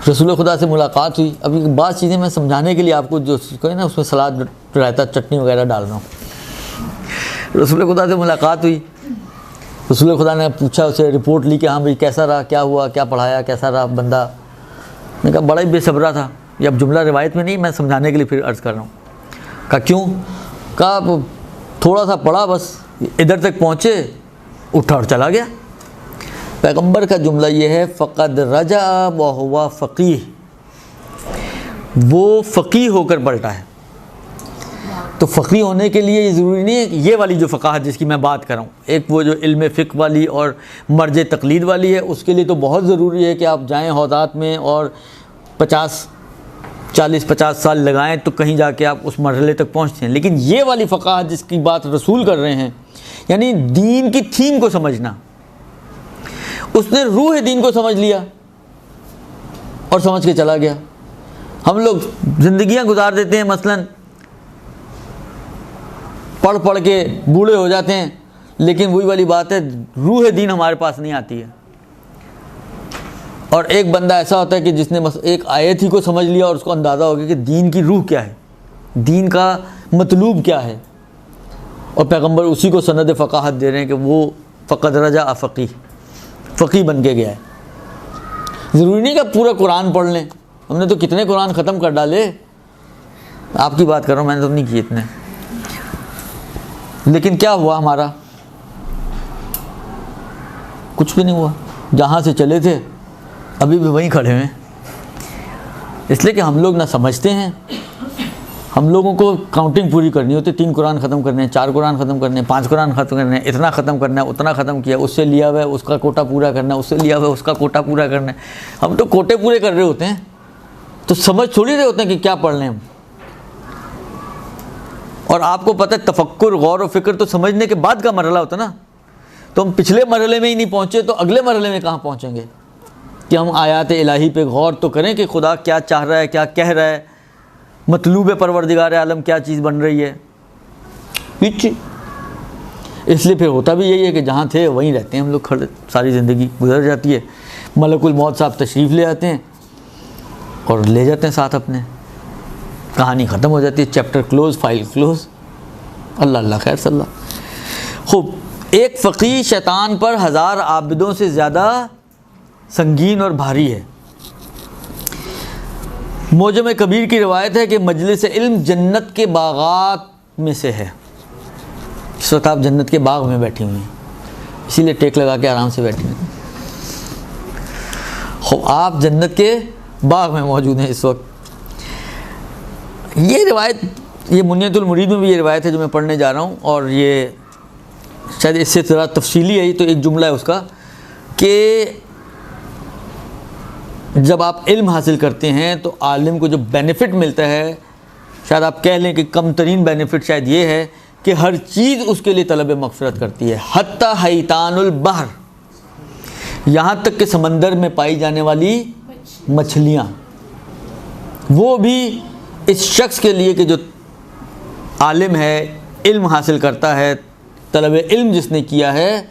رسول خدا سے ملاقات ہوئی۔ ابھی بعض چیزیں میں سمجھانے کے لیے آپ کو جو کوئی نا اس میں سلاد رائتا چٹنی وغیرہ ڈال رہا ہوں۔ رسول خدا سے ملاقات ہوئی، رسول خدا نے پوچھا اسے، رپورٹ لی کہ ہاں بھائی کیسا رہا، کیا ہوا، کیا پڑھایا، کیسا رہا بندہ۔ میں کہا بڑا ہی بے صبرا تھا۔ یہ اب جملہ روایت میں نہیں، میں سمجھانے کے لیے پھر عرض کر رہا ہوں۔ کہا کیوں؟ کہا تھوڑا سا پڑھا، بس ادھر تک پہنچے، اٹھا اور چلا گیا۔ پیغمبر کا جملہ یہ ہے فقد رجع وہو فقیہ، وہ فقیہ ہو کر پلٹا ہے۔ تو فقیہ ہونے کے لیے یہ ضروری نہیں ہے کہ یہ والی جو فقاہت جس کی میں بات کر رہا ہوں، ایک وہ جو علم فقہ والی اور مرج تقلید والی ہے، اس کے لیے تو بہت ضروری ہے کہ آپ جائیں حوضات میں اور 40-50 سال لگائیں تو کہیں جا کے آپ اس مرحلے تک پہنچتے ہیں۔ لیکن یہ والی فقاہت جس کی بات رسول کر رہے ہیں، یعنی دین کی تھیم کو سمجھنا، اس نے روح دین کو سمجھ لیا اور سمجھ کے چلا گیا۔ ہم لوگ زندگیاں گزار دیتے ہیں، مثلاً پڑھ پڑھ کے بوڑھے ہو جاتے ہیں، لیکن وہی والی بات ہے، روح دین ہمارے پاس نہیں آتی ہے۔ اور ایک بندہ ایسا ہوتا ہے کہ جس نے بس ایک آیت ہی کو سمجھ لیا اور اس کو اندازہ ہو گیا کہ دین کی روح کیا ہے، دین کا مطلوب کیا ہے، اور پیغمبر اسی کو سند فقاہت دے رہے ہیں کہ وہ فقد رجع فقیہ بن کے گیا ہے۔ ضروری نہیں کہ پورا قرآن پڑھ لیں، ہم نے تو کتنے قرآن ختم کر ڈالے، آپ کی بات کر رہا ہوں، میں نے تو نہیں کیے اتنے۔ لیکن کیا ہوا ہمارا؟ کچھ بھی نہیں ہوا، جہاں سے چلے تھے ابھی بھی وہیں کھڑے ہوئے، اس لیے کہ ہم لوگ نہ سمجھتے ہیں۔ ہم لوگوں کو کاؤنٹنگ پوری کرنی ہوتی ہے، 3 قرآن ختم کرنے ہیں، 4 قرآن ختم کرنے ہیں، 5 قرآن ختم کرنے ہیں، اتنا ختم کرنا ہے، اتنا ختم کیا، اس سے لیا ہوا ہے اس کا کوٹا پورا کرنا ہے، اس سے لیا ہوا ہے اس کا کوٹا پورا کرنا ہے۔ ہم تو کوٹے پورے کر رہے ہوتے ہیں، تو سمجھ تھوڑی رہے ہوتے ہیں کہ کیا پڑھ لیں ہم۔ اور آپ کو پتہ ہے تفکر، غور و فکر تو سمجھنے کے بعد کا مرحلہ ہوتا ہے نا، تو ہم پچھلے مرحلے میں ہی نہیں پہنچے تو اگلے مرحلے میں کہاں پہنچیں گے؟ کہ ہم آیات الہی پہ غور تو کریں کہ خدا کیا چاہ رہا ہے، کیا کہہ رہا ہے، مطلوب پروردگار عالم کیا چیز بن رہی ہے۔ اس لیے پھر ہوتا بھی یہی ہے کہ جہاں تھے وہیں رہتے ہیں ہم لوگ کھڑے، ساری زندگی گزر جاتی ہے۔ ملک الموت صاحب تشریف لے آتے ہیں اور لے جاتے ہیں ساتھ اپنے، کہانی ختم ہو جاتی ہے، چیپٹر کلوز، فائل کلوز۔ اللہ اللہ خیر صلی اللہ۔ خوب، ایک فقیہ شیطان پر 1000 عابدوں سے زیادہ سنگین اور بھاری ہے۔ موجم کبیر کی روایت ہے کہ مجلس علم جنت کے باغات میں سے ہے۔ اس وقت آپ جنت کے باغ میں بیٹھی ہوئی ہیں، اسی لیے ٹیک لگا کے آرام سے بیٹھی ہوئی ہیں۔ خوب، آپ جنت کے باغ میں موجود ہیں اس وقت۔ یہ روایت، یہ منیت المرید میں بھی یہ روایت ہے جو میں پڑھنے جا رہا ہوں، اور یہ شاید اس سے ذرا تفصیلی ہے۔ تو ایک جملہ ہے اس کا کہ جب آپ علم حاصل کرتے ہیں تو عالم کو جو بینیفٹ ملتا ہے، شاید آپ کہہ لیں کہ کم ترین بینیفٹ شاید یہ ہے کہ ہر چیز اس کے لیے طلب مغفرت کرتی ہے، حتی حیتان البحر، یہاں تک کہ سمندر میں پائی جانے والی مچھلیاں، وہ بھی اس شخص کے لیے کہ جو عالم ہے، علم حاصل کرتا ہے، طلب علم جس نے کیا ہے،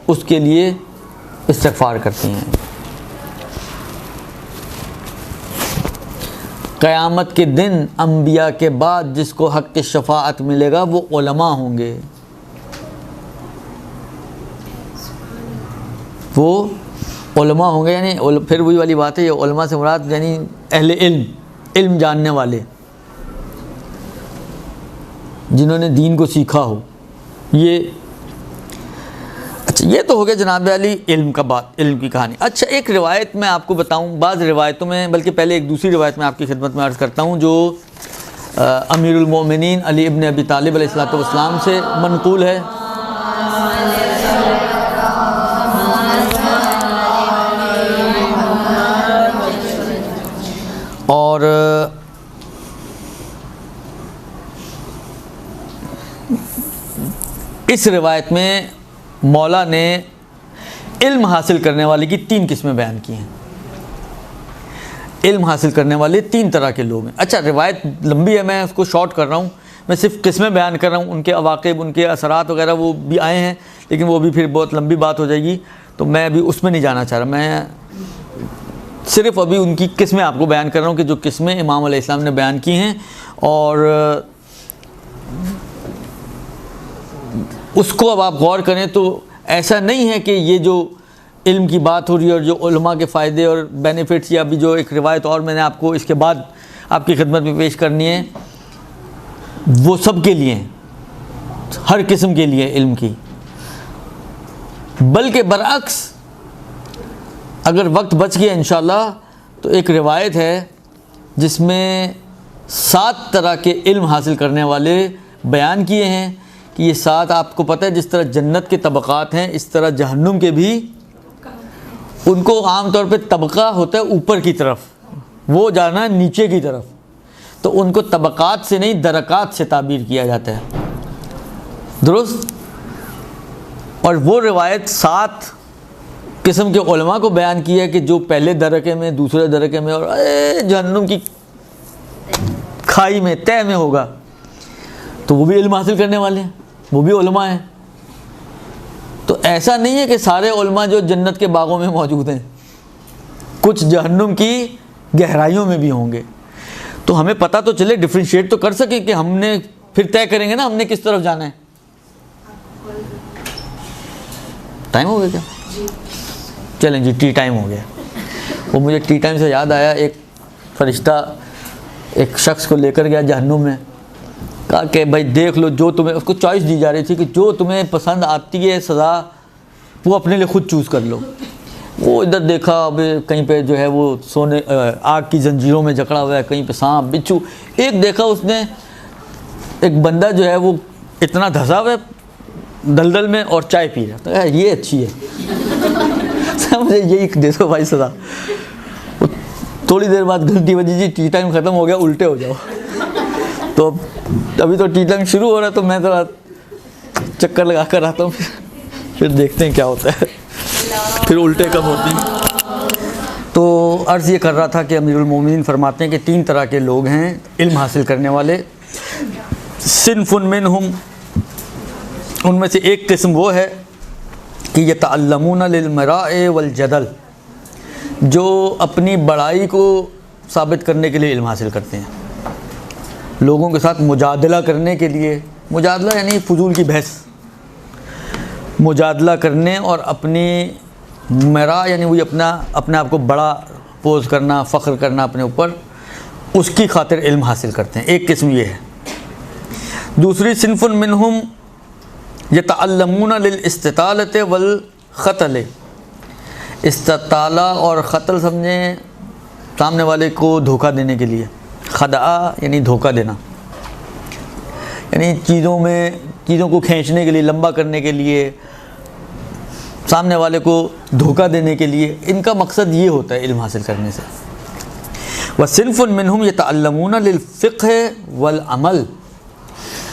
اس کے لیے استغفار کرتی ہیں۔ قیامت کے دن انبیاء کے بعد جس کو حق کی شفاعت ملے گا وہ علماء ہوں گے، وہ علماء ہوں گے، یعنی پھر وہی والی بات ہے، یہ علماء سے مراد یعنی اہل علم، علم جاننے والے، جنہوں نے دین کو سیکھا ہو۔ یہ اچھا، یہ تو ہو گیا جناب علی علم کا بات، علم کی کہانی۔ اچھا، ایک روایت میں آپ کو بتاؤں، بعض روایتوں میں، بلکہ پہلے ایک دوسری روایت میں آپ کی خدمت میں عرض کرتا ہوں جو امیر المومنین علی ابن ابی طالب علیہ الصلوۃ والسلام سے منقول ہے۔ اور اس روایت میں مولا نے علم حاصل کرنے والے کی 3 قسمیں بیان کی ہیں. علم حاصل کرنے والے 3 طرح کے لوگ ہیں. اچھا روایت لمبی ہے، میں اس کو شارٹ کر رہا ہوں، میں صرف قسمیں بیان کر رہا ہوں، ان کے عواقب، ان کے اثرات وغیرہ وہ بھی آئے ہیں، لیکن وہ بھی پھر بہت لمبی بات ہو جائے گی، تو میں ابھی اس میں نہیں جانا چاہ رہا. میں صرف ابھی ان کی قسمیں آپ کو بیان کر رہا ہوں کہ جو قسمیں امام علیہ السلام نے بیان کی ہیں، اور اس کو اب آپ غور کریں تو ایسا نہیں ہے کہ یہ جو علم کی بات ہو رہی ہے اور جو علماء کے فائدے اور بینیفٹس، یا ابھی جو ایک روایت اور میں نے آپ کو اس کے بعد آپ کی خدمت میں پیش کرنی ہے، وہ سب کے لیے ہیں، ہر قسم کے لیے علم کی. بلکہ برعکس اگر وقت بچ گیا انشاءاللہ تو ایک روایت ہے جس میں 7 طرح کے علم حاصل کرنے والے بیان کیے ہیں کہ یہ 7 آپ کو پتہ ہے جس طرح جنت کے طبقات ہیں اس طرح جہنم کے بھی، ان کو عام طور پہ طبقہ ہوتا ہے اوپر کی طرف، وہ جانا ہے نیچے کی طرف، تو ان کو طبقات سے نہیں درکات سے تعبیر کیا جاتا ہے. درست؟ اور وہ روایت 7 قسم کے علماء کو بیان کیا ہے کہ جو پہلے درکے میں، دوسرے درکے میں، اور جہنم کی کھائی میں، تہ میں ہوگا، تو وہ بھی علم حاصل کرنے والے ہیں، وہ بھی علماء ہیں. تو ایسا نہیں ہے کہ سارے علماء جو جنت کے باغوں میں موجود ہیں، کچھ جہنم کی گہرائیوں میں بھی ہوں گے. تو ہمیں پتہ تو چلے، ڈفرینشیٹ تو کر سکیں کہ ہم نے پھر طے کریں گے نا ہم نے کس طرف جانا ہے. ٹائم ہو گیا کیا؟ چلیں جی، ٹی ٹائم ہو گیا. وہ مجھے ٹی ٹائم سے یاد آیا، ایک فرشتہ ایک شخص کو لے کر گیا جہنم میں، کہا کہ بھائی دیکھ لو جو تمہیں، اس کو چوائس دی جا رہی تھی کہ جو تمہیں پسند آتی ہے سزا وہ اپنے لیے خود چوز کر لو. وہ ادھر دیکھا، اب کہیں پہ جو ہے وہ سونے آگ کی زنجیروں میں جکڑا ہوا ہے، کہیں پہ سانپ بچھو. ایک دیکھا اس نے ایک بندہ جو ہے وہ اتنا دھسا ہوا ہے دلدل میں اور چائے پی رہا، تو یہ اچھی ہے، مجھے یہی دے دو بھائی سزا. تھوڑی دیر بعد گھنٹی بجی، جی ٹی ٹائم ختم ہو گیا، الٹے ہو جاؤ. تو ابھی تو ٹی ٹائم شروع ہو رہا ہے، تو میں ذرا چکر لگا کر آتا ہوں، پھر دیکھتے ہیں کیا ہوتا ہے، پھر الٹے کب ہوتی ہیں. تو عرض یہ کر رہا تھا کہ امیر المومنین فرماتے ہیں کہ 3 طرح کے لوگ ہیں علم حاصل کرنے والے. صنف منہم، ان میں سے ایک قسم وہ ہے کہ یتعلمون للمراء والجدل، جو اپنی بڑائی کو ثابت کرنے کے لیے علم حاصل کرتے ہیں، لوگوں کے ساتھ مجادلہ کرنے کے لیے. مجادلہ یعنی فضول کی بحث، مجادلہ کرنے اور اپنی مرا یعنی وہی اپنے آپ کو بڑا پوز کرنا، فخر کرنا اپنے اوپر، اس کی خاطر علم حاصل کرتے ہیں. ایک قسم یہ ہے. دوسری صنف منہم یتعلمون للاستطالۃ والقتل، استطالہ اور قتل سمجھیں سامنے والے کو دھوکہ دینے کے لیے. خدعہ یعنی دھوکہ دینا، یعنی چیزوں کو کھینچنے کے لیے، لمبا کرنے کے لیے، سامنے والے کو دھوکہ دینے کے لیے. ان کا مقصد یہ ہوتا ہے علم حاصل کرنے سے. وصنف منہم یتعلمون للفقہ والعمل،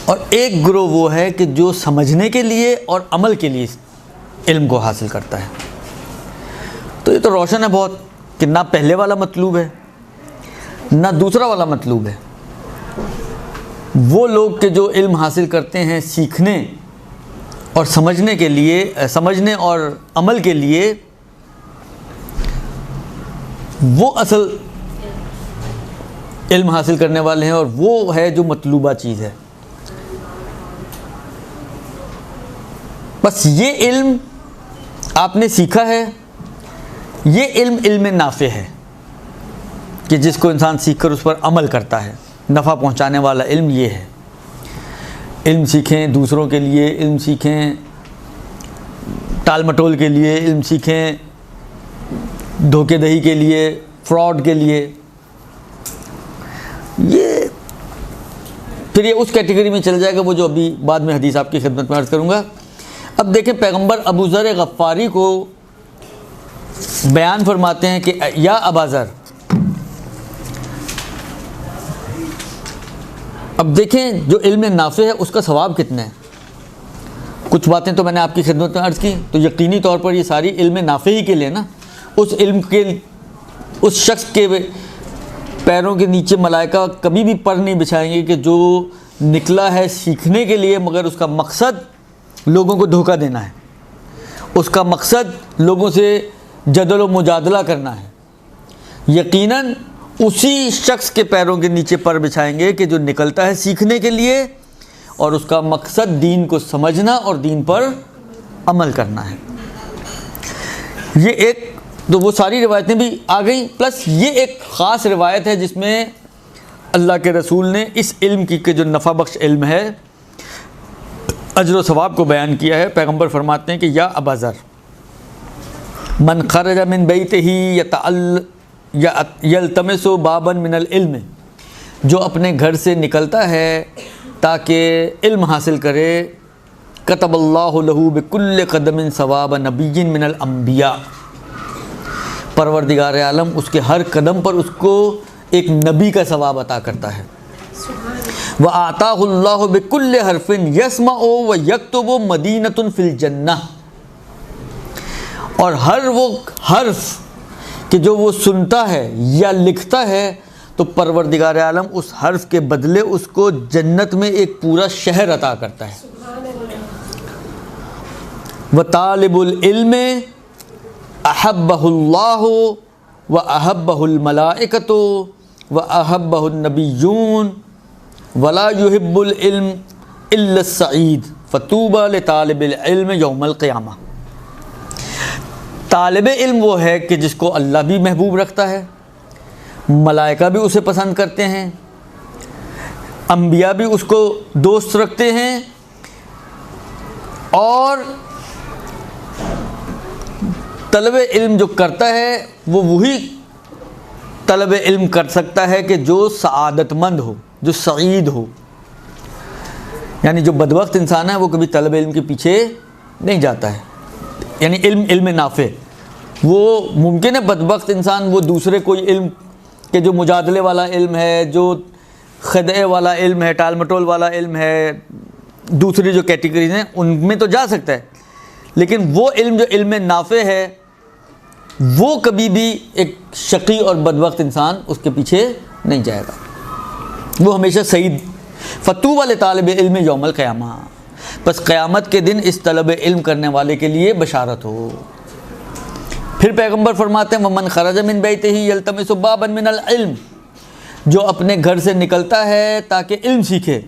اور ایک گروہ وہ ہے کہ جو سمجھنے کے لیے اور عمل کے لیے علم کو حاصل کرتا ہے. تو یہ تو روشن ہے بہت کہ نہ پہلے والا مطلوب ہے نہ دوسرا والا مطلوب ہے. وہ لوگ کہ جو علم حاصل کرتے ہیں سیکھنے اور سمجھنے کے لیے، سمجھنے اور عمل کے لیے، وہ اصل علم حاصل کرنے والے ہیں، اور وہ ہے جو مطلوبہ چیز ہے. بس یہ علم آپ نے سیکھا ہے، یہ علم نافع ہے کہ جس کو انسان سیکھ کر اس پر عمل کرتا ہے، نفع پہنچانے والا علم یہ ہے. علم سیکھیں دوسروں کے لیے، علم سیکھیں ٹال مٹول کے لیے، علم سیکھیں دھوکے دہی کے لیے، فراڈ کے لیے. یہ پھر یہ اس کیٹیگری میں چل جائے گا وہ جو ابھی بعد میں حدیث آپ کی خدمت میں عرض کروں گا. اب دیکھیں پیغمبر ابو ذر غفاری کو بیان فرماتے ہیں کہ یا ابا ذر، اب دیکھیں جو علم نافع ہے اس کا ثواب کتنا ہے. کچھ باتیں تو میں نے آپ کی خدمت میں عرض کی، تو یقینی طور پر یہ ساری علم نافع ہی کے لیے نا، اس علم کے اس شخص کے پیروں کے نیچے ملائکہ کبھی بھی پر نہیں بچھائیں گے کہ جو نکلا ہے سیکھنے کے لیے، مگر اس کا مقصد لوگوں کو دھوکہ دینا ہے، اس کا مقصد لوگوں سے جدل و مجادلہ کرنا ہے، یقیناً اسی شخص کے پیروں کے نیچے پر بچھائیں گے کہ جو نکلتا ہے سیکھنے کے لیے اور اس کا مقصد دین کو سمجھنا اور دین پر عمل کرنا ہے۔ یہ ایک تو وہ ساری روایتیں بھی آ گئیں، پلس یہ ایک خاص روایت ہے جس میں اللہ کے رسول نے اس علم کی کہ جو نفع بخش علم ہے، اجر و ثواب کو بیان کیا ہے۔ پیغمبر فرماتے ہیں کہ یا ابا ذر من خرج من بیتہ یلتمس بابا من العلم، جو اپنے گھر سے نکلتا ہے تاکہ علم حاصل کرے، کتب اللہ لہ بکل قدم ثواب نبی من الانبیاء، پروردگار عالم اس کے ہر قدم پر اس کو ایک نبی کا ثواب عطا کرتا ہے۔ وَآتَاهُ اللَّهُ بِكُلِّ حَرْفٍ يَسْمَعُ وَيَكْتُبُ مَدِينَةٌ فِي الْجَنَّةِ، اور ہر وہ حرف کہ جو وہ سنتا ہے یا لکھتا ہے تو پروردگار عالم اس حرف کے بدلے اس کو جنت میں ایک پورا شہر عطا کرتا ہے۔ وَطَالِبُ الْعِلْمِ أَحَبَّهُ اللَّهُ وَأَحَبَّهُ الْمَلَائِكَةُ وَأَحَبَّهُ النَّبِيُّونَ وَلَا يُحِبُّ الْعِلْمَ إِلَّا السَّعِيدُ فَطُوبَى لِطَالِبِ الْعِلْمِ يَوْمَ الْقِيَامَةِ۔ طالب علم وہ ہے کہ جس کو اللہ بھی محبوب رکھتا ہے، ملائکہ بھی اسے پسند کرتے ہیں، انبیاء بھی اس کو دوست رکھتے ہیں، اور طلب علم جو کرتا ہے وہ وہی طلب علم کر سکتا ہے کہ جو سعادت مند ہو، جو سعید ہو۔ یعنی جو بدبخت انسان ہے وہ کبھی طلب علم کے پیچھے نہیں جاتا ہے، یعنی علم نافع۔ وہ ممکن ہے بدبخت انسان وہ دوسرے کوئی علم کہ جو مجادلے والا علم ہے، جو خدعے والا علم ہے، ٹال مٹول والا علم ہے، دوسری جو کیٹیگریز ہیں ان میں تو جا سکتا ہے، لیکن وہ علم جو علم نافع ہے وہ کبھی بھی ایک شقی اور بدبخت انسان اس کے پیچھے نہیں جائے گا، وہ ہمیشہ سعید۔ فطوبی لطالب علم یوم القیامہ، بس قیامت کے دن اس طلب علم کرنے والے کے لیے بشارت ہو۔ پھر پیغمبر فرماتے ہیں ومن خرج من بیتہ یلتمس بابا من العلم، جو اپنے گھر سے نکلتا ہے تاکہ علم سیکھے،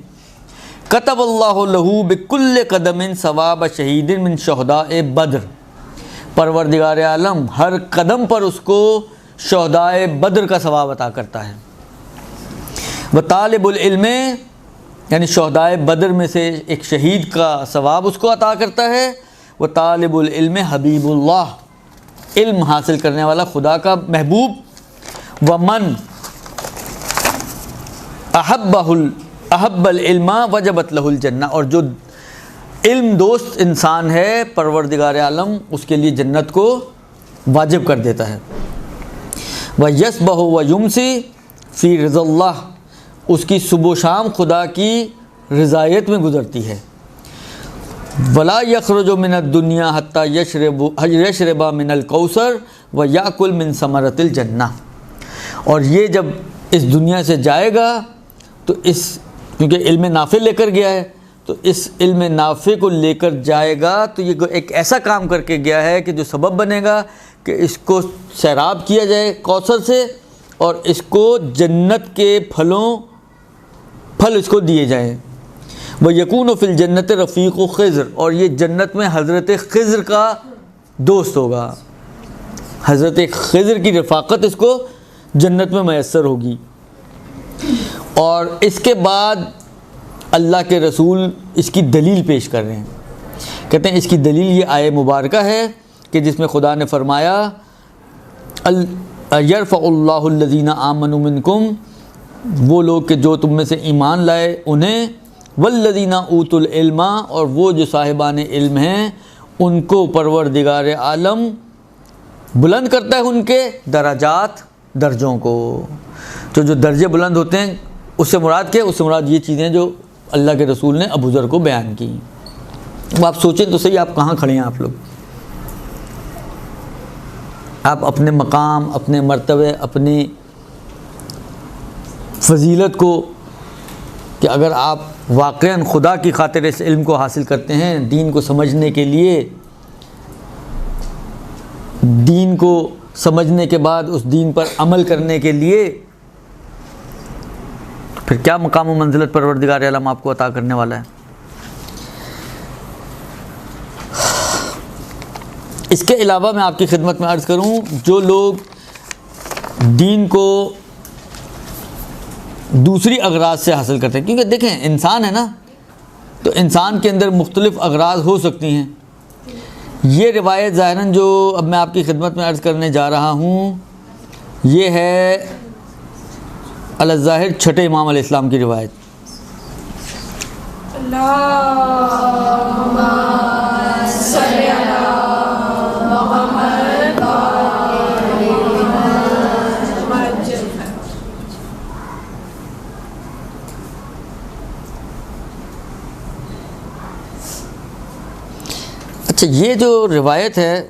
کتب اللہ لہ بکل قدم ثواب شہید من شہداء بدر، پروردگار عالم ہر قدم پر اس کو شہداء بدر کا ثواب عطا کرتا ہے۔ وطالب العلم، یعنی شہداء بدر میں سے ایک شہید کا ثواب اس کو عطا کرتا ہے۔ وطالب العلم حبیب اللہ، علم حاصل کرنے والا خدا کا محبوب۔ ومن احب العلم وجبت لہ الجنہ، اور جو علم دوست انسان ہے پروردگار عالم اس کے لیے جنت کو واجب کر دیتا ہے۔ وَيَسْبَحُ وَيُمْسِي فِي رِضَا اللَّهِ، اس کی صبح و شام خدا کی رضایت میں گزرتی ہے۔ وَلَا يَخْرُجُ مِنَ الدُّنْيَا حَتَّى يَشْرَبَ مِنَ الْكَوْثَرِ وَيَأْكُلْ مِنْ ثَمَرَةِ الْجَنَّةِ، اور یہ جب اس دنیا سے جائے گا تو کیونکہ علم نافع لے کر گیا ہے تو اس علم نافع کو لے کر جائے گا، تو یہ ایک ایسا کام کر کے گیا ہے کہ جو سبب بنے گا کہ اس کو سیراب کیا جائے کوثر سے، اور اس کو جنت کے پھل اس کو دیے جائیں۔ وَيَكُونُ فِي الْجَنَّةِ رَفِيقُ خضر، اور یہ جنت میں حضرت خضر کا دوست ہوگا، حضرت خضر کی رفاقت اس کو جنت میں میسر ہوگی۔ اور اس کے بعد اللہ کے رسول اس کی دلیل پیش کر رہے ہیں، کہتے ہیں اس کی دلیل یہ آیہ مبارکہ ہے کہ جس میں خدا نے فرمایا یرفع اللہ الذین آمنوا منکم، وہ لوگ کہ جو تم میں سے ایمان لائے انہیں، والذین اوتوا العلم، اور وہ جو صاحبان علم ہیں ان کو پروردگار عالم بلند کرتا ہے ان کے درجات، درجوں کو۔ تو جو درجے بلند ہوتے ہیں اس سے مراد کیا؟ اس سے مراد یہ چیزیں جو اللہ کے رسول نے ابو ذر کو بیان کی۔ اب آپ سوچیں تو صحیح، آپ کہاں کھڑے ہیں؟ آپ لوگ، آپ اپنے مقام، اپنے مرتبے، اپنی فضیلت کو، کہ اگر آپ واقعاً خدا کی خاطر اس علم کو حاصل کرتے ہیں، دین کو سمجھنے کے لیے، دین کو سمجھنے کے بعد اس دین پر عمل کرنے کے لیے، پھر کیا مقام و منزلت پروردگار عالم آپ کو عطا کرنے والا ہے۔ اس کے علاوہ میں آپ کی خدمت میں عرض کروں، جو لوگ دین کو دوسری اغراض سے حاصل کرتے ہیں، کیونکہ دیکھیں انسان ہے نا، تو انسان کے اندر مختلف اغراض ہو سکتی ہیں۔ یہ روایت ظاہراً جو اب میں آپ کی خدمت میں عرض کرنے جا رہا ہوں، یہ ہے علی الظاہر چھٹے امام علیہ السلام کی روایت۔ اچھا، یہ جو روایت ہے،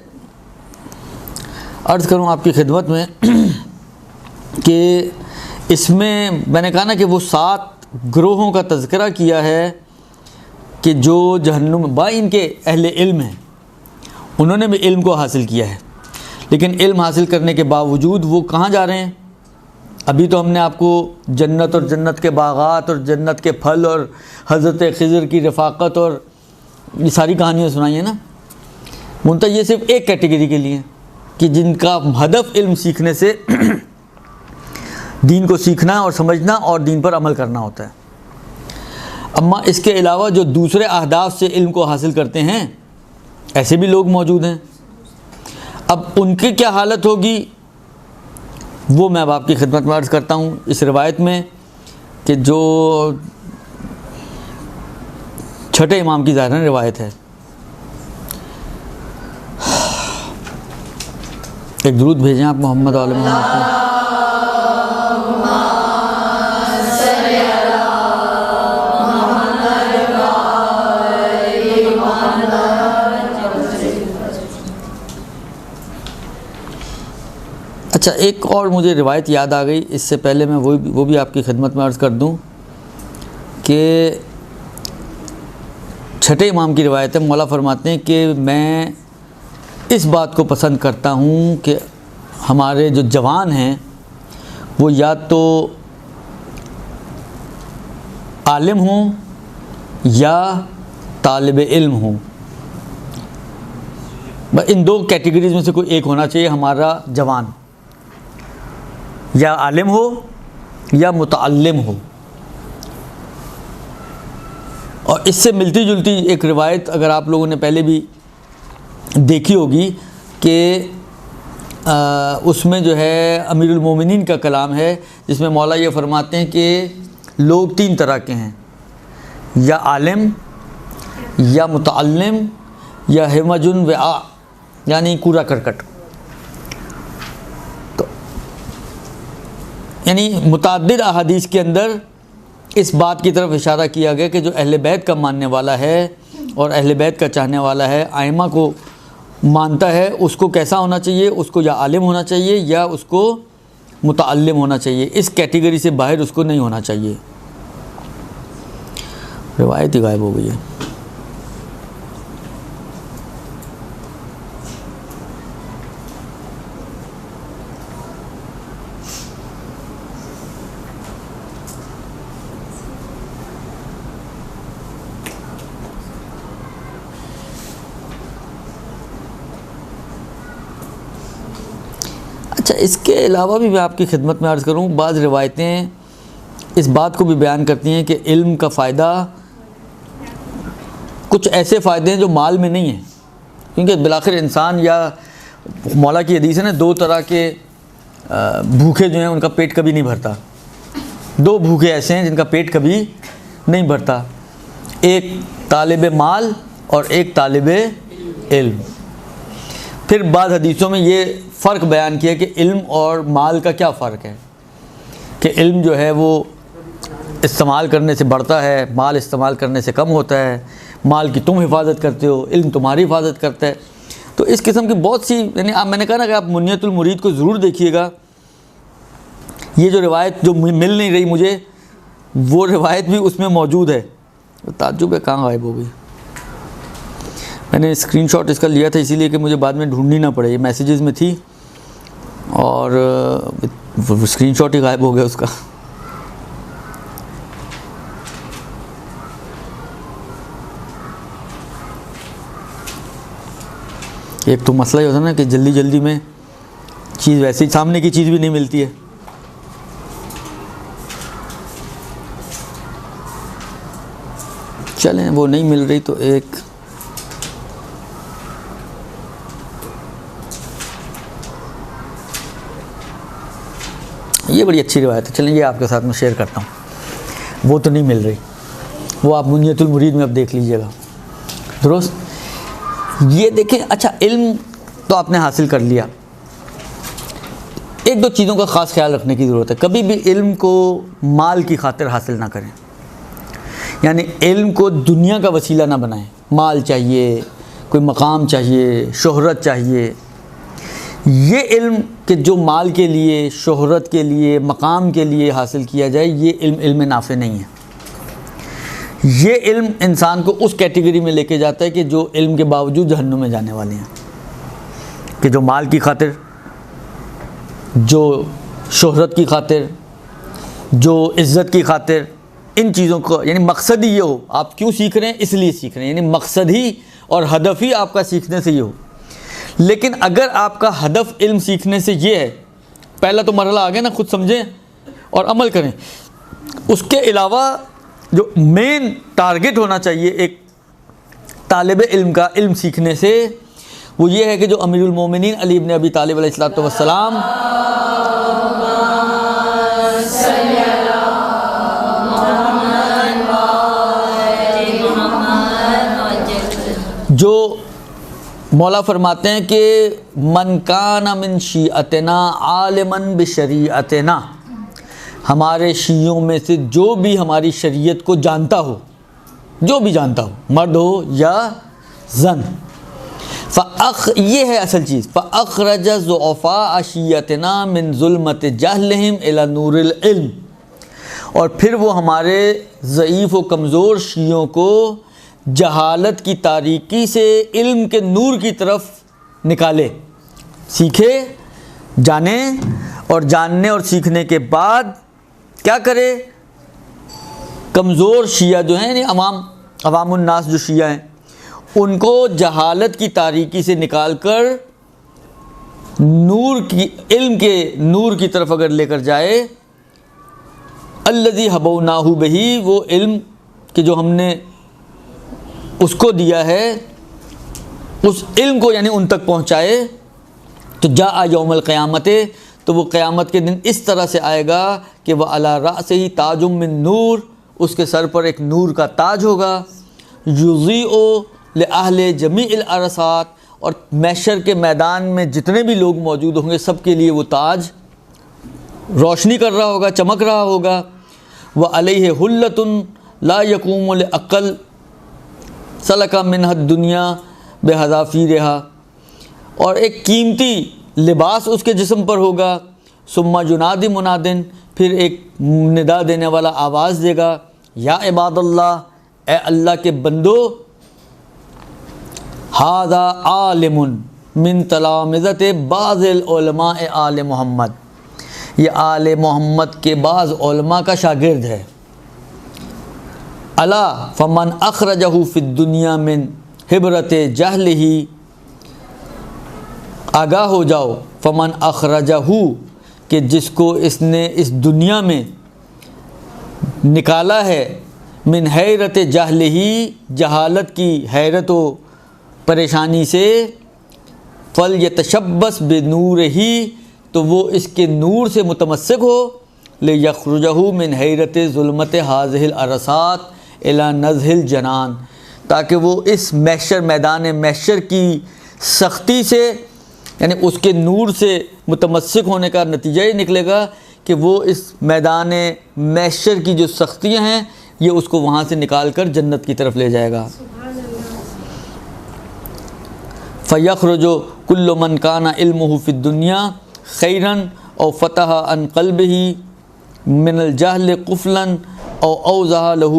عرض کروں آپ کی خدمت میں کہ اس میں نے کہا نا کہ وہ 7 گروہوں کا تذکرہ کیا ہے کہ جو جہنم با ان کے اہل علم ہیں، انہوں نے بھی علم کو حاصل کیا ہے، لیکن علم حاصل کرنے کے باوجود وہ کہاں جا رہے ہیں؟ ابھی تو ہم نے آپ کو جنت اور جنت کے باغات اور جنت کے پھل اور حضرت خضر کی رفاقت اور یہ ساری کہانیاں سنائی ہیں نا۔ منتہا یہ صرف ایک کیٹیگری کے لیے کہ جن کا ہدف علم سیکھنے سے دین کو سیکھنا اور سمجھنا اور دین پر عمل کرنا ہوتا ہے۔ اما اس کے علاوہ جو دوسرے اہداف سے علم کو حاصل کرتے ہیں، ایسے بھی لوگ موجود ہیں۔ اب ان کی کیا حالت ہوگی وہ میں اب آپ کی خدمت میں عرض کرتا ہوں اس روایت میں، کہ جو چھٹے امام کی ظاہراً روایت ہے۔ ایک درود بھیجیں آپ محمد علیہ محمد۔ اچھا، ایک اور مجھے روایت یاد آ گئی، اس سے پہلے میں وہ بھی آپ کی خدمت میں عرض کر دوں کہ چھٹے امام کی روایت ہے۔ مولا فرماتے ہیں کہ میں اس بات کو پسند کرتا ہوں کہ ہمارے جو جوان ہیں وہ یا تو عالم ہوں یا طالب علم ہوں، ان 2 کیٹیگریز میں سے کوئی ایک ہونا چاہیے ہمارا جوان، یا عالم ہو یا متعلم ہو۔ اور اس سے ملتی جلتی ایک روایت اگر آپ لوگوں نے پہلے بھی دیکھی ہوگی کہ اس میں جو ہے امیر المومنین کا کلام ہے، جس میں مولا یہ فرماتے ہیں کہ لوگ 3 طرح کے ہیں، یا عالم یا متعلم یا ہمجن وعاء، یعنی کوڑا کرکٹ۔ تو یعنی متعدد احادیث کے اندر اس بات کی طرف اشارہ کیا گیا کہ جو اہل بیت کا ماننے والا ہے اور اہل بیت کا چاہنے والا ہے، ائمہ کو مانتا ہے، اس کو کیسا ہونا چاہیے؟ اس کو یا عالم ہونا چاہیے یا اس کو متعلم ہونا چاہیے، اس کیٹیگری سے باہر اس کو نہیں ہونا چاہیے۔ روایت ہی غائب ہو گئی ہے۔ اچھا، اس کے علاوہ بھی میں آپ کی خدمت میں عرض کروں، بعض روایتیں اس بات کو بھی بیان کرتی ہیں کہ علم کا فائدہ، کچھ ایسے فائدے ہیں جو مال میں نہیں ہیں، کیونکہ بالآخر انسان، یا مولا کی حدیث ہے نا، 2 طرح کے بھوکے جو ہیں ان کا پیٹ کبھی نہیں بھرتا۔ 2 بھوکے ایسے ہیں جن کا پیٹ کبھی نہیں بھرتا، ایک طالب مال اور ایک طالب علم۔ پھر بعض حدیثوں میں یہ فرق بیان کیا کہ علم اور مال کا کیا فرق ہے، کہ علم جو ہے وہ استعمال کرنے سے بڑھتا ہے، مال استعمال کرنے سے کم ہوتا ہے۔ مال کی تم حفاظت کرتے ہو، علم تمہاری حفاظت کرتا ہے. تو اس قسم کی بہت سی، یعنی میں نے کہا نا کہ آپ منیت المرید کو ضرور دیکھیے گا. یہ جو روایت جو مل نہیں رہی مجھے، وہ روایت بھی اس میں موجود ہے. تعجب ہے کہاں غائب ہو گئی. میں نے اسکرین شاٹ اس کا لیا تھا اسی لیے کہ مجھے بعد میں ڈھونڈنی نہ پڑے. یہ میسیجز میں تھی اور اسکرین شاٹ ہی غائب ہو گیا اس کا. ایک تو مسئلہ یہ ہوتا ہے نا کہ جلدی جلدی میں چیز ویسی سامنے کی چیز بھی نہیں ملتی ہے. چلیں وہ نہیں مل رہی تو ایک یہ بڑی اچھی روایت ہے، چلیں یہ آپ کے ساتھ میں شیئر کرتا ہوں. وہ تو نہیں مل رہی، وہ آپ منیت المرید میں اب دیکھ لیجئے گا. درست. یہ دیکھیں، اچھا علم تو آپ نے حاصل کر لیا. ایک دو چیزوں کا خاص خیال رکھنے کی ضرورت ہے. کبھی بھی علم کو مال کی خاطر حاصل نہ کریں، یعنی علم کو دنیا کا وسیلہ نہ بنائیں. مال چاہیے، کوئی مقام چاہیے، شہرت چاہیے. یہ علم کہ جو مال کے لیے، شہرت کے لیے، مقام کے لیے حاصل کیا جائے، یہ علم نافع نہیں ہے. یہ علم انسان کو اس کیٹیگری میں لے کے جاتا ہے کہ جو علم کے باوجود جہنم میں جانے والے ہیں. کہ جو مال کی خاطر، جو شہرت کی خاطر، جو عزت کی خاطر، ان چیزوں کو، یعنی مقصد ہی یہ ہو آپ کیوں سیکھ رہے ہیں، اس لیے سیکھ رہے ہیں، یعنی مقصد ہی اور ہدف ہی آپ کا سیکھنے سے یہ ہو. لیکن اگر آپ کا ہدف علم سیکھنے سے یہ ہے، پہلا تو مرحلہ آ گیا نا، خود سمجھیں اور عمل کریں. اس کے علاوہ جو مین ٹارگٹ ہونا چاہیے ایک طالب علم کا علم سیکھنے سے، وہ یہ ہے کہ جو امیر المومنین علی بن ابی طالب علیہ السلام جو مولا فرماتے ہیں کہ من کان من شیعتنا عالما بشریعتنا، ہمارے شیعوں میں سے جو بھی ہماری شریعت کو جانتا ہو، جو بھی جانتا ہو، مرد ہو یا زن، یہ ہے اصل چیز. فَأَخْرَجَ ضُعَفَاءَ شِيَّتِنَا مِنْ ظُلْمَةِ جَهْلِهِمْ إِلَى نُورِ الْعِلْمِ، اور پھر وہ ہمارے ضعیف و کمزور شیعوں کو جہالت کی تاریکی سے علم کے نور کی طرف نکالے. سیکھے، جانے، اور جاننے اور سیکھنے کے بعد کیا کرے؟ کمزور شیعہ جو ہیں، یعنی عوام الناس جو شیعہ ہیں، ان کو جہالت کی تاریکی سے نکال کر نور کی، علم کے نور کی طرف اگر لے کر جائے. الذی حبوناہ بہ، وہ علم کہ جو ہم نے اس کو دیا ہے، اس علم کو یعنی ان تک پہنچائے. تو جاء یوم القیامت، تو وہ قیامت کے دن اس طرح سے آئے گا کہ وہ علی رأسہ تاج من نور، اس کے سر پر ایک نور کا تاج ہوگا. یضیء لأہل جمیع الارصات، اور محشر کے میدان میں جتنے بھی لوگ موجود ہوں گے سب کے لیے وہ تاج روشنی کر رہا ہوگا، چمک رہا ہوگا. وعلیہ حلۃ لا یقوم لعقل سلک منہ الدنیا بحذافیرہا، اور ایک قیمتی لباس اس کے جسم پر ہوگا. ثم ینادی منادن، پھر ایک ندا دینے والا آواز دے گا، یا عباد اللہ، اے اللہ کے بندو، ھذا عالم من تلامذۃ بعض العلماء آل محمد، یہ آل محمد کے بعض علماء کا شاگرد ہے. الا فمن اخرجہ فی الدنیا من حبرۃ جہلہ، آگاہ ہو جاؤ، فمن اخرجہ، کہ جس کو اس نے اس دنیا میں نکالا ہے، من حیرت جہلہ، جہالت کی حیرت و پریشانی سے، فلیتشبث بنورہ، تو وہ اس کے نور سے متمسک ہو، لیخرجہ من حیرت ظلمت ھذہ الارصات الی نزہ الجنان، تاکہ وہ اس محشر، میدان محشر کی سختی سے، یعنی اس کے نور سے متمسک ہونے کا نتیجہ یہ نکلے گا کہ وہ اس میدان محشر کی جو سختیاں ہیں، یہ اس کو وہاں سے نکال کر جنت کی طرف لے جائے گا. فَيَخْرُجُ كُلُّ مَنْ كَانَ عِلْمُهُ فِي الدُّنْيَا خَيْرًا أَوْ فَتَحَ عَنْ قَلْبِهِ مِنَ الْجَهْلِ قُفْلًا أَوْ أَوْضَحَ لَهُ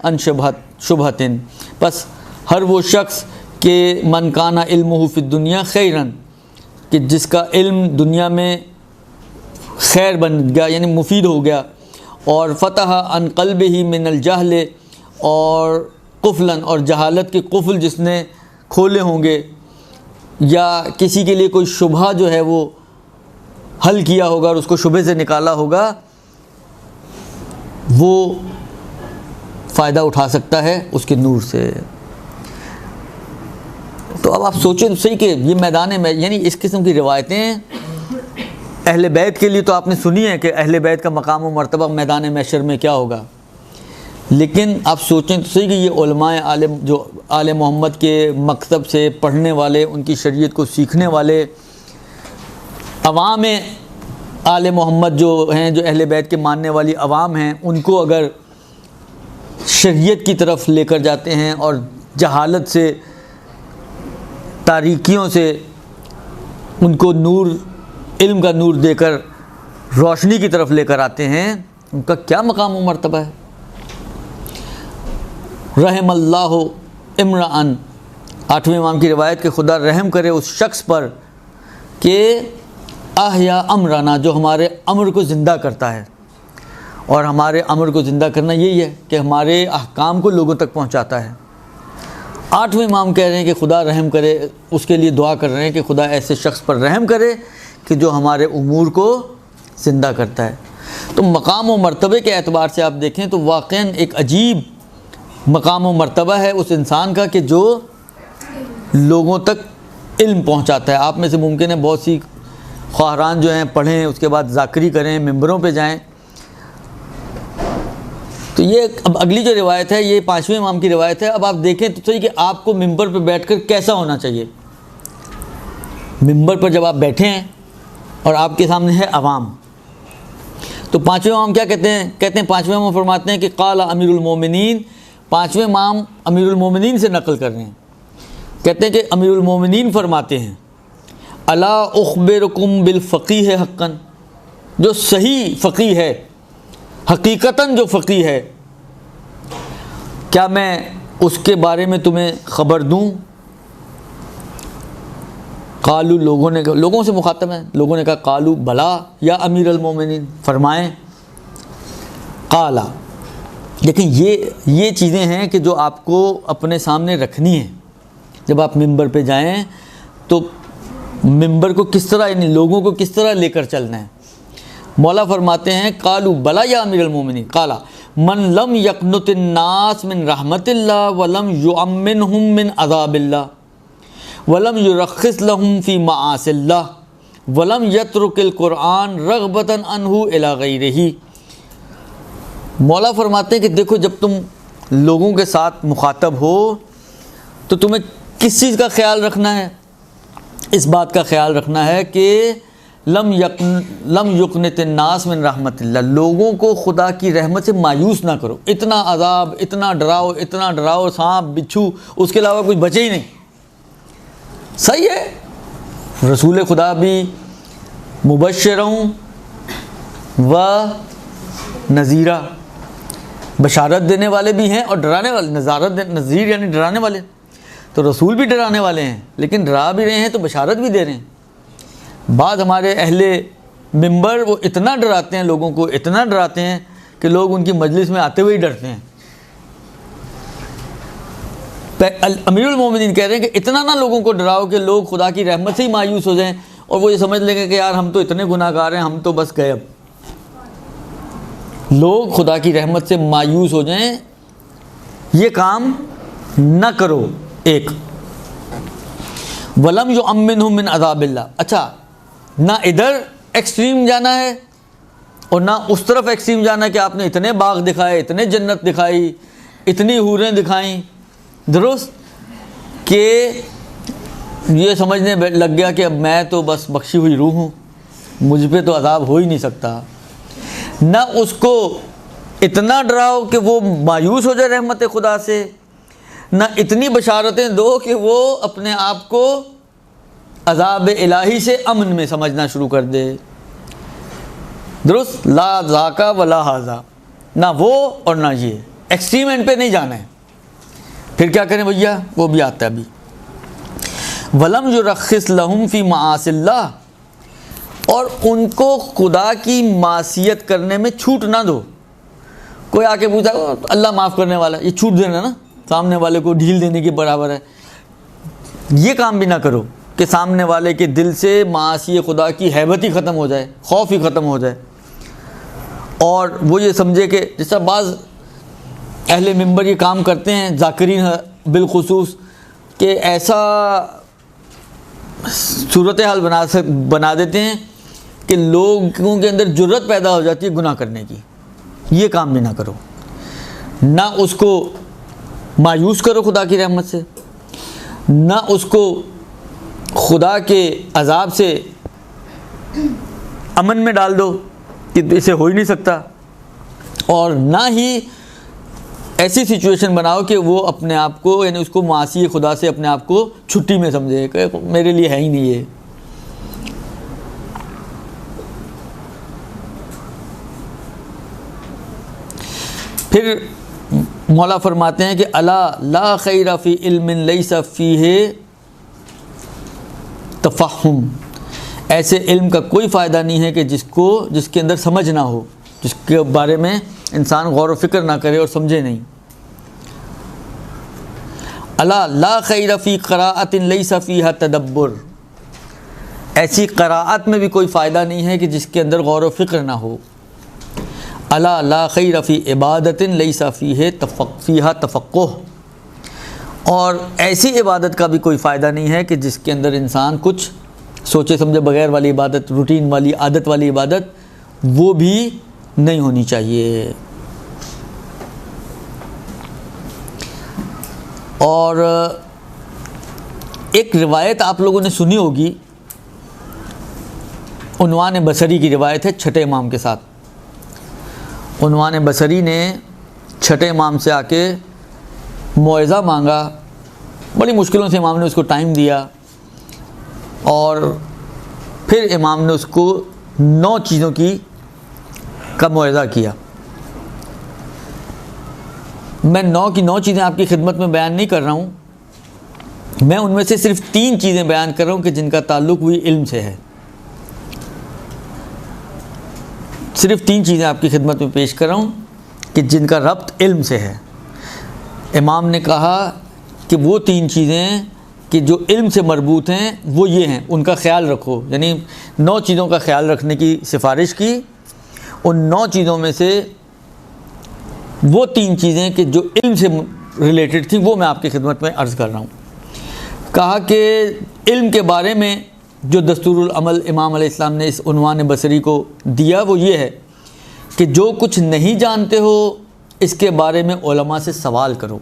عَنْ شُبْهَةٍ، بس ہر وہ شخص کہ من کان علمہ فی الدنیا خیرًا، کہ جس کا علم دنیا میں خیر بن گیا یعنی مفید ہو گیا، اور فتح عن قلبہ من الجہل، اور قفلاً اور جہالت کے قفل جس نے کھولے ہوں گے، یا کسی کے لیے کوئی شبہ جو ہے وہ حل کیا ہوگا اور اس کو شبہ سے نکالا ہوگا، وہ فائدہ اٹھا سکتا ہے اس کے نور سے۔ تو اب آپ سوچیں تو صحیح کہ یہ میدان میں یعنی اس قسم کی روایتیں اہل بیت کے لیے تو آپ نے سنی ہے کہ اہل بیت کا مقام و مرتبہ میدان محشر میں کیا ہوگا، لیکن آپ سوچیں تو صحیح کہ یہ علماء عالم جو آل محمد کے مکتب سے پڑھنے والے، ان کی شریعت کو سیکھنے والے عوام آل محمد جو ہیں، جو اہل بیت کے ماننے والی عوام ہیں، ان کو اگر شریعت کی طرف لے کر جاتے ہیں اور جہالت سے، تاریکیوں سے ان کو نور، علم کا نور دے کر روشنی کی طرف لے کر آتے ہیں، ان کا کیا مقام و مرتبہ ہے۔ رحم اللہ امرأن، 8ویں امام کی روایت کہ خدا رحم کرے اس شخص پر کہ احیا امرنا، جو ہمارے امر کو زندہ کرتا ہے، اور ہمارے امر کو زندہ کرنا یہی ہے کہ ہمارے احکام کو لوگوں تک پہنچاتا ہے۔ 8ویں امام کہہ رہے ہیں کہ خدا رحم کرے، اس کے لیے دعا کر رہے ہیں کہ خدا ایسے شخص پر رحم کرے کہ جو ہمارے امور کو زندہ کرتا ہے۔ تو مقام و مرتبے کے اعتبار سے آپ دیکھیں تو واقعاً ایک عجیب مقام و مرتبہ ہے اس انسان کا کہ جو لوگوں تک علم پہنچاتا ہے۔ آپ میں سے ممکن ہے بہت سی خواہران جو ہیں پڑھیں، اس کے بعد ذاکری کریں، ممبروں پہ جائیں، تو یہ اب اگلی جو روایت ہے یہ 5ویں امام کی روایت ہے۔ اب آپ دیکھیں تو صحیح کہ آپ کو ممبر پہ بیٹھ کر کیسا ہونا چاہیے۔ ممبر پر جب آپ بیٹھے ہیں اور آپ کے سامنے ہے عوام، تو 5ویں امام کیا کہتے ہیں؟ 5ویں امام فرماتے ہیں کہ قال امیر المومنین، 5ویں امام امیر المومنین سے نقل کر رہے ہیں، کہتے ہیں کہ امیر المومنین فرماتے ہیں الا اخبرکم بالفقیہ حقا، جو صحیح فقیہ ہے، حقیقتاً جو فقیہ ہے، کیا میں اس کے بارے میں تمہیں خبر دوں؟ قالو، لوگوں سے مخاطب ہیں، لوگوں نے کہا قالو بلا یا امیر المومنین، فرمائیں۔ قالا، لیکن یہ چیزیں ہیں کہ جو آپ کو اپنے سامنے رکھنی ہیں جب آپ ممبر پہ جائیں، تو ممبر کو کس طرح یعنی لوگوں کو کس طرح لے کر چلنا ہے۔ مولا فرماتے ہیں قالو بلا یا امیر المومنین، قالا من لم یقنط الناس من رحمت اللہ ولم یؤمنہم من عذاب اللہ ولم یرخص لہم فی معاصی اللہ ولم یترک القرآن رغبتا عنہ الی غیرہ۔ مولا فرماتے ہیں کہ دیکھو جب تم لوگوں کے ساتھ مخاطب ہو تو تمہیں کس چیز کا خیال رکھنا ہے؟ اس بات کا خیال رکھنا ہے کہ لم یقنط الناس من رحمت اللہ، لوگوں کو خدا کی رحمت سے مایوس نہ کرو۔ اتنا عذاب، اتنا ڈراؤ، سانپ بچھو، اس کے علاوہ کچھ بچے ہی نہیں۔ صحیح ہے، رسول خدا بھی مبشروں و نذیرہ، بشارت دینے والے بھی ہیں اور ڈرانے والے، نذیر یعنی ڈرانے والے، تو رسول بھی ڈرانے والے ہیں، لیکن ڈرا بھی رہے ہیں تو بشارت بھی دے رہے ہیں۔ بعض ہمارے اہل ممبر وہ اتنا ڈراتے ہیں لوگوں کو، اتنا ڈراتے ہیں کہ لوگ ان کی مجلس میں آتے ہوئے ہی ڈرتے ہیں۔ امیر المومنین کہہ رہے ہیں کہ اتنا نہ لوگوں کو ڈراؤ کہ لوگ خدا کی رحمت سے ہی مایوس ہو جائیں اور وہ یہ سمجھ لیں گے کہ یار ہم تو اتنے گناہ گار ہیں، ہم تو بس گئے۔ اب لوگ خدا کی رحمت سے مایوس ہو جائیں، یہ کام نہ کرو۔ ایک ولم یؤمنہم من عذاب اللہ، اچھا نہ ادھر ایکسٹریم جانا ہے اور نہ اس طرف ایکسٹریم جانا ہے کہ آپ نے اتنے باغ دکھائے، اتنے جنت دکھائی، اتنی حوریں دکھائیں، درست کہ یہ سمجھنے لگ گیا کہ اب میں تو بس بخشی ہوئی روح ہوں، مجھ پہ تو عذاب ہو ہی نہیں سکتا۔ نہ اس کو اتنا ڈراؤ کہ وہ مایوس ہو جائے رحمت خدا سے، نہ اتنی بشارتیں دو کہ وہ اپنے آپ کو عذاب الہی سے امن میں سمجھنا شروع کر دے. درست؟ لا ذاکا ولا ھذا، نہ وہ اور نہ یہ، ایکسٹریم اینڈ پہ نہیں جانا ہے. پھر کیا کریں بھیا؟ وہ بھی آتا ہے ابھی. وَلَمْ يُرَخِّصْ لَهُمْ فِي مَعَاصِ اللَّهِ، اور ان کو خدا کی معصیت کرنے میں چھوٹ نہ دو. کوئی آ کے پوچھتا اللہ معاف کرنے والا، یہ چھوٹ دینا نا، سامنے والے کو ڈھیل دینے کے برابر ہے. یہ کام بھی نہ کرو کہ سامنے والے کے دل سے معاصی خدا کی ہیبت ہی ختم ہو جائے، خوف ہی ختم ہو جائے، اور وہ یہ سمجھے کہ جس طرح بعض اہل منبر یہ کام کرتے ہیں، ذاکرین بالخصوص، کہ ایسا صورتحال بنا دیتے ہیں کہ لوگوں کے اندر جرت پیدا ہو جاتی ہے گناہ کرنے کی. یہ کام بھی نہ کرو. نہ اس کو مایوس کرو خدا کی رحمت سے، نہ اس کو خدا کے عذاب سے امن میں ڈال دو کہ اسے ہو ہی نہیں سکتا، اور نہ ہی ایسی سچویشن بناؤ کہ وہ اپنے آپ کو، یعنی اس کو معاصی خدا سے اپنے آپ کو چھٹی میں سمجھے کہ میرے لیے ہے ہی نہیں یہ. پھر مولا فرماتے ہیں کہ الا لا خیر فی علم لیس فیہ تفہم، ایسے علم کا کوئی فائدہ نہیں ہے کہ جس کے اندر سمجھ نہ ہو، جس کے بارے میں انسان غور و فکر نہ کرے اور سمجھے نہیں. الا لا خیر فی قراءۃ لیس فیہا تدبر، ایسی قراءت میں بھی کوئی فائدہ نہیں ہے کہ جس کے اندر غور و فکر نہ ہو. الا لا خیر فی عبادۃ لیس فیہا تفقہ، اور ایسی عبادت کا بھی کوئی فائدہ نہیں ہے کہ جس کے اندر انسان کچھ سوچے سمجھے بغیر والی عبادت، روٹین والی، عادت والی عبادت، وہ بھی نہیں ہونی چاہیے. اور ایک روایت آپ لوگوں نے سنی ہوگی، عنوان بصری کی روایت ہے چھٹے امام کے ساتھ. عنوان بصری نے چھٹے امام سے آ کے موعظہ مانگا، بڑی مشکلوں سے امام نے اس کو ٹائم دیا، اور پھر امام نے اس کو 9 چیزوں کا موعظہ کیا. میں 9 کی 9 چیزیں آپ کی خدمت میں بیان نہیں کر رہا ہوں، میں ان میں سے صرف 3 چیزیں بیان کر رہا ہوں کہ جن کا تعلق بھی علم سے ہے. صرف 3 چیزیں آپ کی خدمت میں پیش کر رہا ہوں کہ جن کا ربط علم سے ہے. امام نے کہا کہ وہ 3 چیزیں کہ جو علم سے مربوط ہیں وہ یہ ہیں، ان کا خیال رکھو. یعنی 9 چیزوں کا خیال رکھنے کی سفارش کی. ان 9 چیزوں میں سے وہ 3 چیزیں کہ جو علم سے ریلیٹڈ تھیں وہ میں آپ کی خدمت میں عرض کر رہا ہوں. کہا کہ علم کے بارے میں جو دستور العمل امام علیہ السلام نے اس عنوان بصری کو دیا وہ یہ ہے کہ جو کچھ نہیں جانتے ہو اس کے بارے میں علماء سے سوال کرو.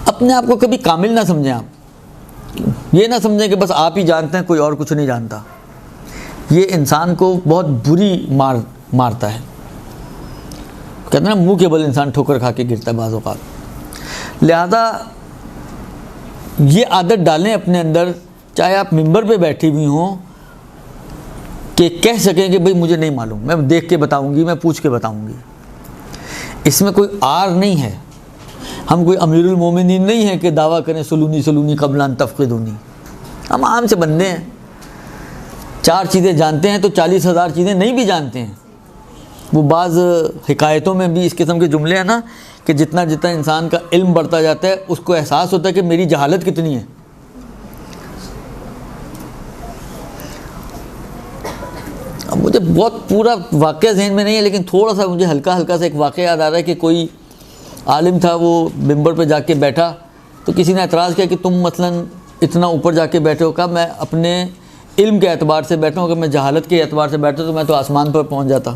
اپنے آپ کو کبھی کامل نہ سمجھیں. آپ یہ نہ سمجھیں کہ بس آپ ہی جانتے ہیں، کوئی اور کچھ نہیں جانتا. یہ انسان کو بہت بری مارتا ہے. کہتے ہیں نا منہ کے بل انسان ٹھوکر کھا کے گرتا ہے بعض اوقات. لہذا یہ عادت ڈالیں اپنے اندر، چاہے آپ ممبر پہ بیٹھی ہوئی ہوں، کہ کہہ سکیں کہ بھئی مجھے نہیں معلوم، میں دیکھ کے بتاؤں گی، میں پوچھ کے بتاؤں گی. اس میں کوئی آر نہیں ہے. ہم کوئی امیر المومنین نہیں ہیں کہ دعویٰ کریں سلونی قبل ان تفقدونی. ہم عام سے بندے ہیں. 4 چیزیں جانتے ہیں تو 40,000 چیزیں نہیں بھی جانتے ہیں. وہ بعض حکایتوں میں بھی اس قسم کے جملے ہیں نا کہ جتنا انسان کا علم بڑھتا جاتا ہے اس کو احساس ہوتا ہے کہ میری جہالت کتنی ہے. اب مجھے بہت پورا واقعہ ذہن میں نہیں ہے، لیکن تھوڑا سا مجھے ہلکا سا ایک واقعہ یاد آ رہا ہے کہ کوئی عالم تھا، وہ ممبر پہ جا کے بیٹھا تو کسی نے اعتراض کیا کہ تم مثلا اتنا اوپر جا کے بیٹھے ہو. کہا میں اپنے علم کے اعتبار سے بیٹھا ہوں، اگر میں جہالت کے اعتبار سے بیٹھا تو میں تو آسمان پر پہنچ جاتا.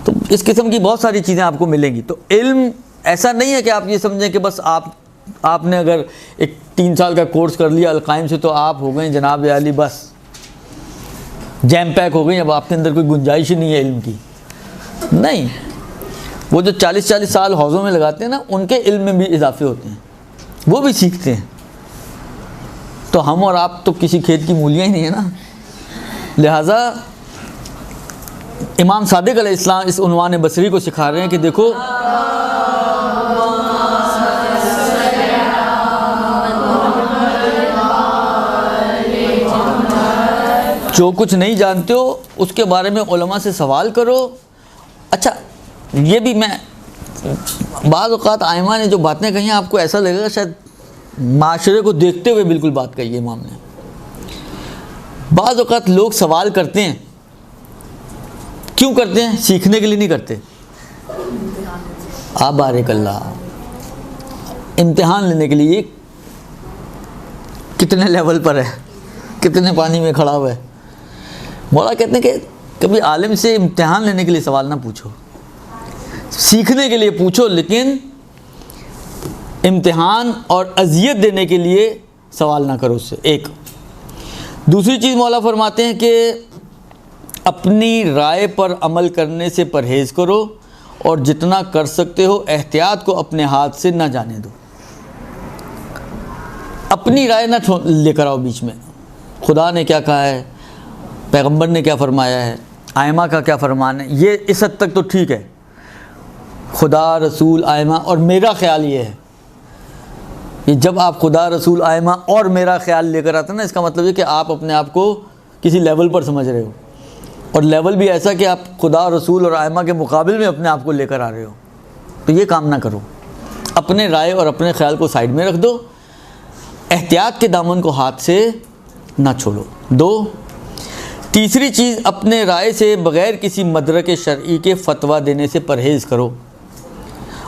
تو اس قسم کی بہت ساری چیزیں آپ کو ملیں گی. تو علم ایسا نہیں ہے کہ آپ یہ سمجھیں کہ بس آپ نے اگر ایک 3 سال کا کورس کر لیا القائم سے تو آپ ہو گئے جناب عالی، بس جیم پیک ہو گئی، اب آپ کے اندر کوئی گنجائش ہی نہیں ہے علم کی. نہیں، وہ جو 40 سال حوضوں میں لگاتے ہیں نا ان کے علم میں بھی اضافے ہوتے ہیں، وہ بھی سیکھتے ہیں. تو ہم اور آپ تو کسی کھیت کی مولیاں ہی نہیں ہیں نا. لہٰذا امام صادق علیہ السلام اس عنوان بصری کو سکھا رہے ہیں کہ دیکھو جو کچھ نہیں جانتے ہو اس کے بارے میں علماء سے سوال کرو. اچھا یہ بھی میں بعض اوقات آئمہ نے جو باتیں کہی ہیں آپ کو ایسا لگے گا شاید معاشرے کو دیکھتے ہوئے بالکل بات کہی ہے امام نے. بعض اوقات لوگ سوال کرتے ہیں, کیوں کرتے ہیں؟ سیکھنے کے لیے نہیں کرتے. بارک اللہ, امتحان لینے کے لیے کتنے لیول پر ہے, کتنے پانی میں کھڑا ہوا ہے. مولا کہتے ہیں کہ کبھی عالم سے امتحان لینے کے لیے سوال نہ پوچھو, سیکھنے کے لیے پوچھو, لیکن امتحان اور اذیت دینے کے لیے سوال نہ کرو اس سے. ایک دوسری چیز مولا فرماتے ہیں کہ اپنی رائے پر عمل کرنے سے پرہیز کرو اور جتنا کر سکتے ہو احتیاط کو اپنے ہاتھ سے نہ جانے دو. اپنی رائے نہ لے کر آؤ بیچ میں. خدا نے کیا کہا ہے, پیغمبر نے کیا فرمایا ہے, آئمہ کا کیا فرمان ہے, یہ اس حد تک تو ٹھیک ہے. خدا, رسول, آئمہ اور میرا خیال یہ ہے. یہ جب آپ خدا, رسول, آئمہ اور میرا خیال لے کر آتے ہیں نا, اس کا مطلب ہے کہ آپ اپنے آپ کو کسی لیول پر سمجھ رہے ہو, اور لیول بھی ایسا کہ آپ خدا, رسول اور آئمہ کے مقابل میں اپنے آپ کو لے کر آ رہے ہو. تو یہ کام نہ کرو. اپنے رائے اور اپنے خیال کو سائڈ میں رکھ دو, احتیاط کے دامن کو ہاتھ سے نہ چھوڑو. دو, تیسری چیز, اپنے رائے سے بغیر کسی مدرک شرعی کے فتویٰ دینے سے پرہیز کرو,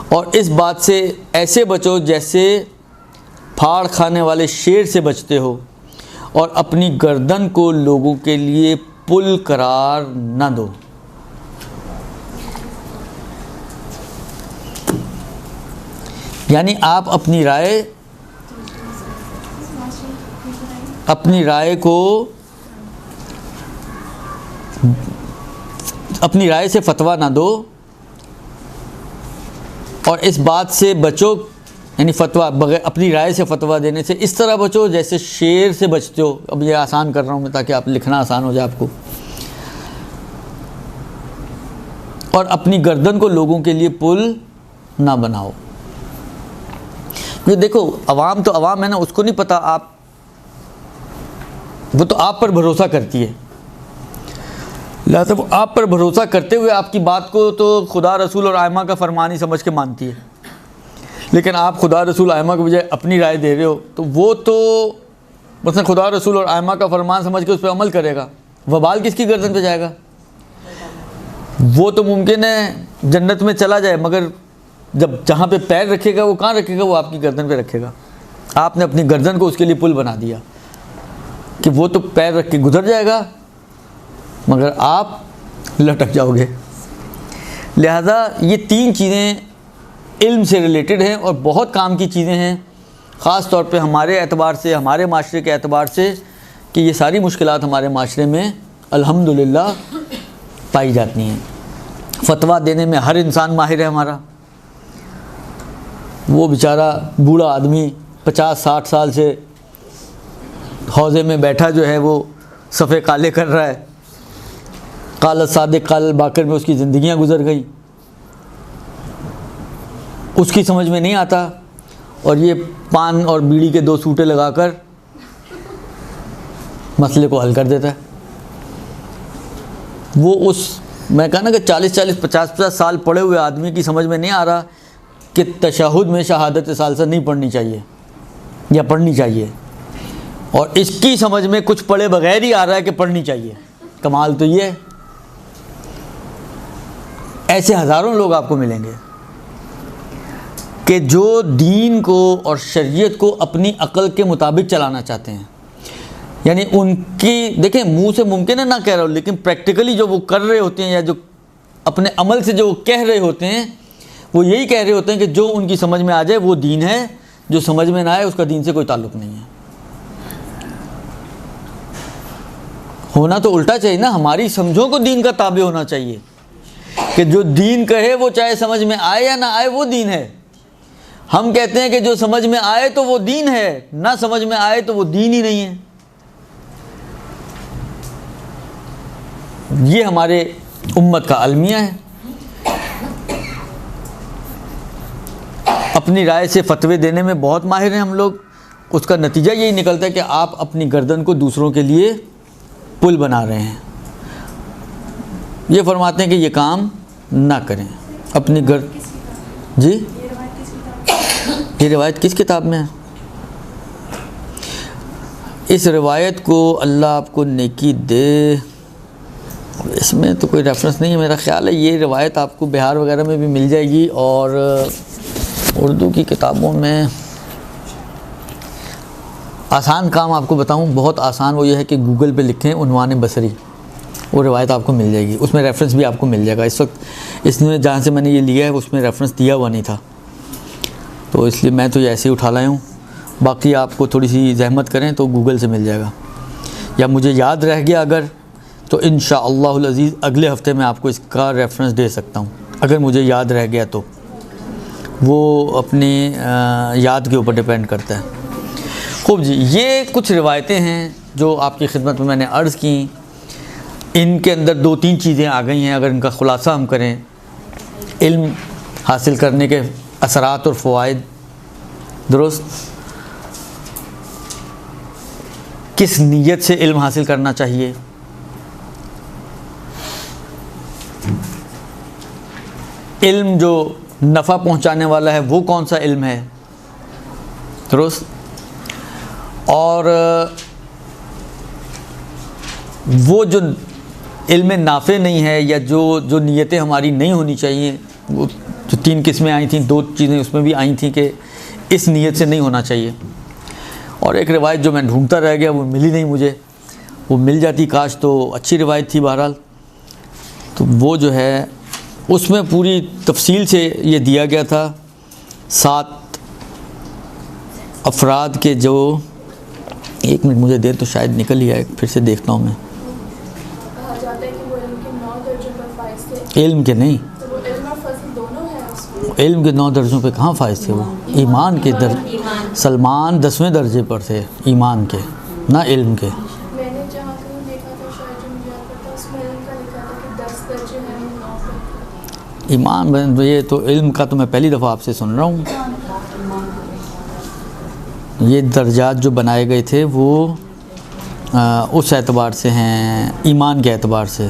اور اس بات سے ایسے بچو جیسے پھاڑ کھانے والے شیر سے بچتے ہو, اور اپنی گردن کو لوگوں کے لیے پل قرار نہ دو. یعنی آپ اپنی رائے سے فتویٰ نہ دو, اور اس بات سے بچو, یعنی فتویٰ بغیر اپنی رائے سے فتویٰ دینے سے اس طرح بچو جیسے شیر سے بچتے ہو. اب یہ آسان کر رہا ہوں میں تاکہ آپ لکھنا آسان ہو جائے آپ کو. اور اپنی گردن کو لوگوں کے لیے پل نہ بناؤ. یہ دیکھو عوام تو عوام ہے نا, اس کو نہیں پتہ وہ تو آپ پر بھروسہ کرتی ہے, لہٰذا وہ آپ پر بھروسہ کرتے ہوئے آپ کی بات کو تو خدا, رسول اور آئمہ کا فرمان ہی سمجھ کے مانتی ہے. لیکن آپ خدا, رسول, آئمہ کے بجائے اپنی رائے دے رہے ہو, تو وہ تو مثلا خدا, رسول اور آئمہ کا فرمان سمجھ کے اس پہ عمل کرے گا. وبال کس کی گردن پہ جائے گا؟ وہ تو ممکن ہے جنت میں چلا جائے, مگر جہاں پہ پیر رکھے گا وہ کہاں رکھے گا؟ وہ آپ کی گردن پہ رکھے گا. آپ نے اپنی گردن کو اس کے لیے پل بنا دیا کہ وہ تو پیر رکھ کے گزر جائے گا مگر آپ لٹک جاؤ گے. لہذا یہ تین چیزیں علم سے ریلیٹڈ ہیں اور بہت کام کی چیزیں ہیں, خاص طور پہ ہمارے اعتبار سے, ہمارے معاشرے کے اعتبار سے, کہ یہ ساری مشکلات ہمارے معاشرے میں الحمدللہ پائی جاتی ہیں. فتویٰ دینے میں ہر انسان ماہر ہے ہمارا. وہ بیچارہ بوڑھا آدمی 50-60 سال سے حوضے میں بیٹھا جو ہے وہ صفحے کالے کر رہا ہے. قال صادق قال باقر میں اس کی زندگیاں گزر گئیں, اس کی سمجھ میں نہیں آتا, اور یہ پان اور بیڑی کے 2 سوٹے لگا کر مسئلے کو حل کر دیتا ہے. وہ میں کہا نا کہ 40-50 سال پڑھے ہوئے آدمی کی سمجھ میں نہیں آ رہا کہ تشہد میں شہادت ثالثہ نہیں پڑھنی چاہیے یا پڑھنی چاہیے, اور اس کی سمجھ میں کچھ پڑھے بغیر ہی آ رہا ہے کہ پڑھنی چاہیے. کمال تو یہ ہے. ایسے ہزاروں لوگ آپ کو ملیں گے کہ جو دین کو اور شریعت کو اپنی عقل کے مطابق چلانا چاہتے ہیں. یعنی ان کی دیکھیں منہ سے ممکن ہے نہ کہہ رہا ہوں, لیکن پریکٹیکلی جو وہ کر رہے ہوتے ہیں یا جو اپنے عمل سے جو وہ کہہ رہے ہوتے ہیں, وہ یہی کہہ رہے ہوتے ہیں کہ جو ان کی سمجھ میں آ جائے وہ دین ہے, جو سمجھ میں نہ آئے اس کا دین سے کوئی تعلق نہیں ہے. ہونا تو الٹا چاہیے نا, ہماری سمجھوں کو دین کا تابع ہونا چاہیے کہ جو دین کہے وہ چاہے سمجھ میں آئے یا نہ آئے وہ دین ہے, ہم کہتے ہیں کہ جو سمجھ میں آئے تو وہ دین ہے، نہ سمجھ میں آئے تو وہ دین ہی نہیں ہے۔ یہ ہمارے امت کا المیہ ہے۔ اپنی رائے سے فتوے دینے میں بہت ماہر ہیں ہم لوگ، اس کا نتیجہ یہی نکلتا ہے کہ آپ اپنی گردن کو دوسروں کے لیے پل بنا رہے ہیں۔ یہ فرماتے ہیں کہ یہ کام نہ کریں اپنی جی یہ روایت کس کتاب میں ہے؟ اس روایت کو اللہ آپ کو نیکی دے، اس میں تو کوئی ریفرنس نہیں ہے، میرا خیال ہے یہ روایت آپ کو بہار وغیرہ میں بھی مل جائے گی، اور اردو کی کتابوں میں آسان کام آپ کو بتاؤں، بہت آسان، وہ یہ ہے کہ گوگل پہ لکھیں عنوان بصری، وہ روایت آپ کو مل جائے گی، اس میں ریفرنس بھی آپ کو مل جائے گا۔ اس وقت اس میں جہاں سے میں نے یہ لیا ہے اس میں ریفرنس دیا ہوا نہیں تھا، تو اس لیے میں تو یہ ایسے ہی اٹھا لایا ہوں، باقی آپ کو تھوڑی سی زحمت کریں تو گوگل سے مل جائے گا، یا مجھے یاد رہ گیا اگر تو انشاءاللہ العزیز اگلے ہفتے میں آپ کو اس کا ریفرنس دے سکتا ہوں، اگر مجھے یاد رہ گیا تو، وہ اپنی یاد کے اوپر ڈیپینڈ کرتا ہے۔ خوب جی، یہ کچھ روایتیں ہیں جو آپ کی خدمت میں نے عرض کیں، ان کے اندر 2-3 چیزیں آ گئی ہیں، اگر ان کا خلاصہ ہم کریں، علم حاصل کرنے کے اثرات اور فوائد، درست، کس نیت سے علم حاصل کرنا چاہیے، علم جو نفع پہنچانے والا ہے وہ کون سا علم ہے، درست، اور وہ جو علم نافع نہیں ہے، یا جو نیتیں ہماری نہیں ہونی چاہیے، وہ جو 3 قسمیں آئی تھیں، 2 چیزیں اس میں بھی آئی تھیں کہ اس نیت سے نہیں ہونا چاہیے، اور ایک روایت جو میں ڈھونڈتا رہ گیا وہ ملی نہیں مجھے، وہ مل جاتی کاش، تو اچھی روایت تھی بہرحال، تو وہ جو ہے اس میں پوری تفصیل سے یہ دیا گیا تھا 7 افراد کے، جو 1 منٹ مجھے دیر تو شاید نکل ہی آئے، پھر سے دیکھتا ہوں میں، کہا جاتا ہے کہ وہ علم کے 9 درجوں پر فائز تھے، علم کے نہیں، تو وہ علم اور فضل دونوں ہیں اس میں، علم کے 9 درجوں پہ کہاں فائز تھے، وہ ایمان کے سلمان 10ویں درجے پر تھے، ایمان کے نہ علم کے۔ میں نے جہاں کہیں دیکھا تھا، شاید جو مجھے یاد تھا اس میں علم کا لکھا تھا کہ 10 درجے ہیں، وہ 9 پر۔ ایمان، یہ تو علم کا تو میں پہلی دفعہ آپ سے سن رہا ہوں، یہ درجات جو بنائے گئے تھے وہ اس اعتبار سے ہیں، ایمان کے اعتبار سے۔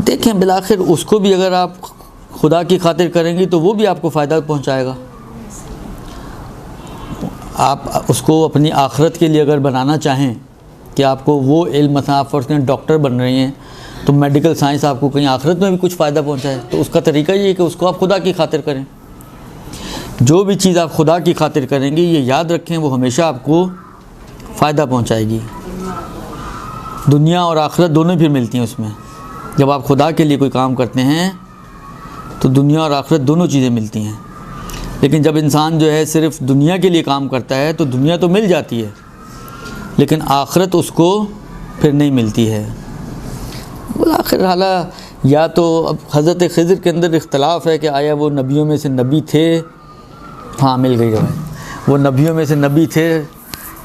دیکھیں بالآخر اس کو بھی اگر آپ خدا کی خاطر کریں گی تو وہ بھی آپ کو فائدہ پہنچائے گا، آپ اس کو اپنی آخرت کے لیے اگر بنانا چاہیں کہ آپ کو وہ علم، مثلا آپ فرض کریں ڈاکٹر بن رہی ہیں تو میڈیکل سائنس آپ کو کہیں آخرت میں بھی کچھ فائدہ پہنچائے، تو اس کا طریقہ یہ ہے کہ اس کو آپ خدا کی خاطر کریں۔ جو بھی چیز آپ خدا کی خاطر کریں گے، یہ یاد رکھیں وہ ہمیشہ آپ کو فائدہ پہنچائے گی، دنیا اور آخرت دونوں پھر ملتی ہیں اس میں۔ جب آپ خدا کے لیے کوئی کام کرتے ہیں تو دنیا اور آخرت دونوں چیزیں ملتی ہیں، لیکن جب انسان جو ہے صرف دنیا کے لیے کام کرتا ہے تو دنیا تو مل جاتی ہے لیکن آخرت اس کو پھر نہیں ملتی ہے۔ بالآخر حالہ یا تو اب حضرت خضر کے اندر اختلاف ہے کہ آیا وہ نبیوں میں سے نبی تھے، ہاں مل گئی روایت، وہ نبیوں میں سے نبی تھے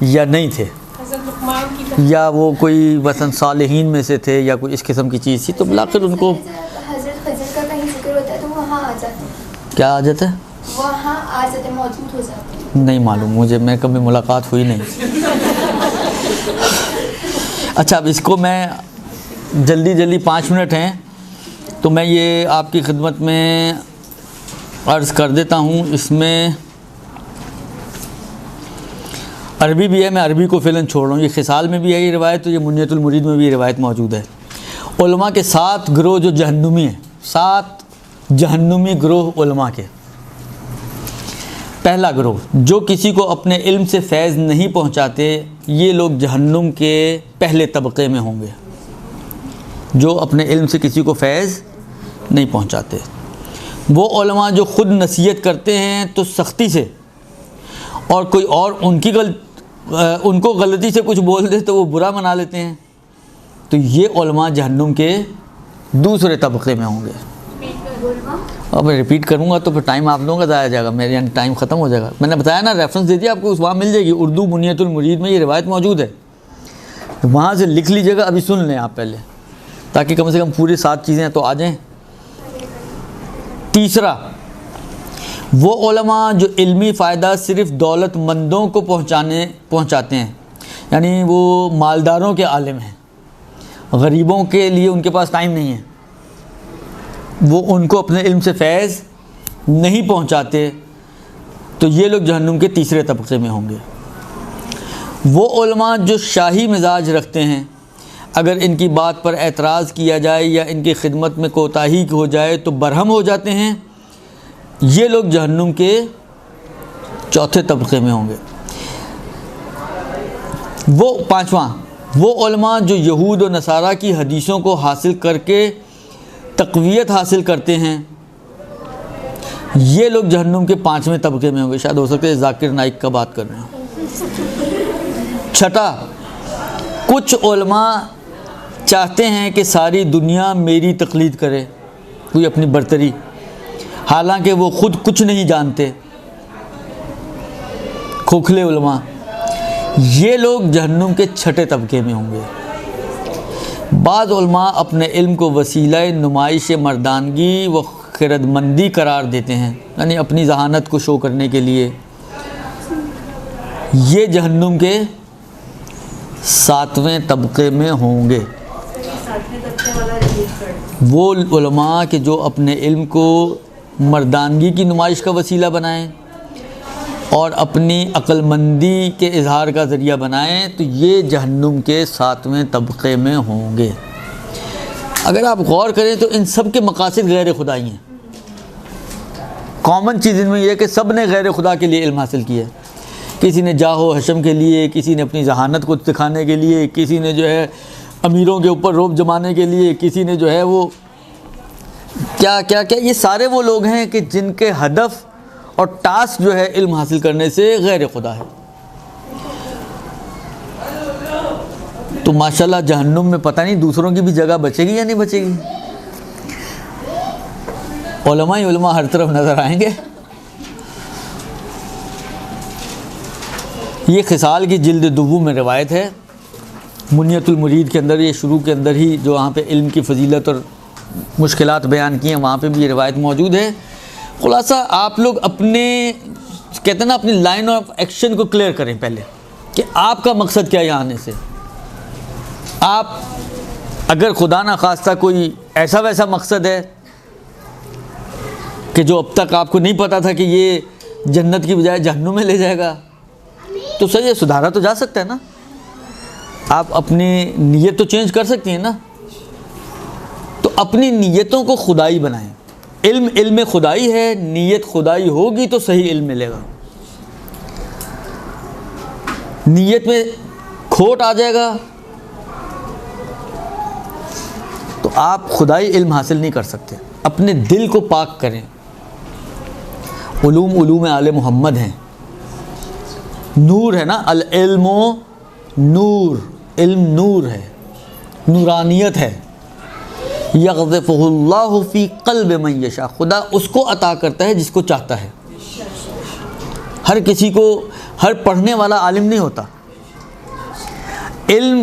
یا نہیں تھے، حضرت لقمان کی یا وہ کوئی مثلا صالحین میں سے تھے یا کوئی اس قسم کی چیز تھی، تو بالآخر ان کو حضرت خضر کا کہیں ذکر ہوتا ہے تو وہاں آ جاتے ہیں، کیا آ جاتا ہے، وہاں آ جاتے ہیں، موجود ہو جاتے ہیں۔ نہیں معلوم مجھے، میں کبھی ملاقات ہوئی نہیں۔ اچھا اب اس کو میں جلدی 5 منٹ ہیں تو میں یہ آپ کی خدمت میں عرض کر دیتا ہوں۔ اس میں عربی بھی ہے، میں عربی کو فعلاً چھوڑ رہا ہوں، یہ خصال میں بھی ہے یہ روایت، تو یہ منیت المرید میں بھی یہ روایت موجود ہے۔ علماء کے 7 گروہ جو جہنمی ہیں، 7 جہنمی گروہ علماء کے۔ پہلا گروہ جو کسی کو اپنے علم سے فیض نہیں پہنچاتے، یہ لوگ جہنم کے پہلے طبقے میں ہوں گے، جو اپنے علم سے کسی کو فیض نہیں پہنچاتے۔ وہ علماء جو خود نصیحت کرتے ہیں تو سختی سے، اور کوئی اور ان کو غلطی سے کچھ بول دے تو وہ برا منا لیتے ہیں، تو یہ علماء جہنم کے دوسرے طبقے میں ہوں گے۔ اب میں ریپیٹ کروں گا تو پھر ٹائم آپ لوگوں کا ضائع جائے گا، میرے یعنی ٹائم ختم ہو جائے گا. میں نے بتایا نا ریفرنس دے دیا آپ کو، اس وہاں مل جائے گی، اردو منیت المرید میں یہ روایت موجود ہے، وہاں سے لکھ لیجیے گا. ابھی سن لیں آپ پہلے تاکہ کم سے کم پوری 7 چیزیں تو آ جائیں. تیسرا، وہ علماء جو علمی فائدہ صرف دولت مندوں کو پہنچاتے ہیں، یعنی وہ مالداروں کے عالم ہیں، غریبوں کے لیے ان کے پاس ٹائم نہیں ہے، وہ ان کو اپنے علم سے فیض نہیں پہنچاتے، تو یہ لوگ جہنم کے تیسرے طبقے میں ہوں گے. وہ علماء جو شاہی مزاج رکھتے ہیں، اگر ان کی بات پر اعتراض کیا جائے یا ان کی خدمت میں کوتاہی ہو جائے تو برہم ہو جاتے ہیں، یہ لوگ جہنم کے چوتھے طبقے میں ہوں گے. وہ پانچواں، وہ علماء جو یہود و نصارہ کی حدیثوں کو حاصل کر کے تقویت حاصل کرتے ہیں، یہ لوگ جہنم کے 5ویں طبقے میں ہوں گے. شاید ہو سکتا ہے ذاکر نائک کا بات کر رہے ہیں. چھٹا، کچھ علماء چاہتے ہیں کہ ساری دنیا میری تقلید کرے، کوئی اپنی برتری، حالانکہ وہ خود کچھ نہیں جانتے. کھوکھلے علماء، یہ لوگ جہنم کے 6 طبقے میں ہوں گے. بعض علماء اپنے علم کو وسیلہ نمائش مردانگی و خردمندی قرار دیتے ہیں، یعنی اپنی ذہانت کو شو کرنے کے لیے، یہ جہنم کے 7ویں طبقے میں ہوں گے. وہ علماء کہ جو اپنے علم کو مردانگی کی نمائش کا وسیلہ بنائیں اور اپنی عقل مندی کے اظہار کا ذریعہ بنائیں، تو یہ جہنم کے 7ویں طبقے میں ہوں گے. اگر آپ غور کریں تو ان سب کے مقاصد غیر خدائی ہیں. کامن چیز ان میں یہ ہے کہ سب نے غیر خدا کے لیے علم حاصل کیا ہے. کسی نے جاہ و حشم کے لیے، کسی نے اپنی ذہانت کو دکھانے کے لیے، کسی نے جو ہے امیروں کے اوپر رعب جمانے کے لیے، کسی نے جو ہے وہ کیا کیا کیا. یہ سارے وہ لوگ ہیں کہ جن کے ہدف اور ٹاسک جو ہے علم حاصل کرنے سے غیر خدا ہے. تو ماشاءاللہ جہنم میں پتہ نہیں دوسروں کی بھی جگہ بچے گی یا نہیں بچے گی. علماء ہی علماء ہر طرف نظر آئیں گے. یہ خصال کی جلد 2 میں روایت ہے، منیت المرید کے اندر، یہ شروع کے اندر ہی جو وہاں پہ علم کی فضیلت اور مشکلات بیان کی ہیں وہاں پہ بھی یہ روایت موجود ہے. خلاصہ آپ لوگ اپنے کہتے ہیں نا اپنی لائن آف ایکشن کو کلیئر کریں پہلے کہ آپ کا مقصد کیا ہے یہاں آنے سے. آپ اگر خدا نہ خواستہ کوئی ایسا ویسا مقصد ہے کہ جو اب تک آپ کو نہیں پتا تھا کہ یہ جنت کی بجائے جہنم میں لے جائے گا، تو صحیح ہے، سدھارا تو جا سکتا ہے نا. آپ اپنی نیت تو چینج کر سکتی ہیں نا. تو اپنی نیتوں کو خدائی بنائیں. علم خدائی ہے، نیت خدائی ہوگی تو صحیح علم ملے گا. نیت میں کھوٹ آ جائے گا تو آپ خدائی علم حاصل نہیں کر سکتے. اپنے دل کو پاک کریں. علوم آل محمد ہیں. نور ہے نا، العلم نور، علم نور ہے، نورانیت ہے. یغذفہ اللہ فی قلب من یشاء، خدا اس کو عطا کرتا ہے جس کو چاہتا ہے. ہر کسی کو، ہر پڑھنے والا عالم نہیں ہوتا. علم،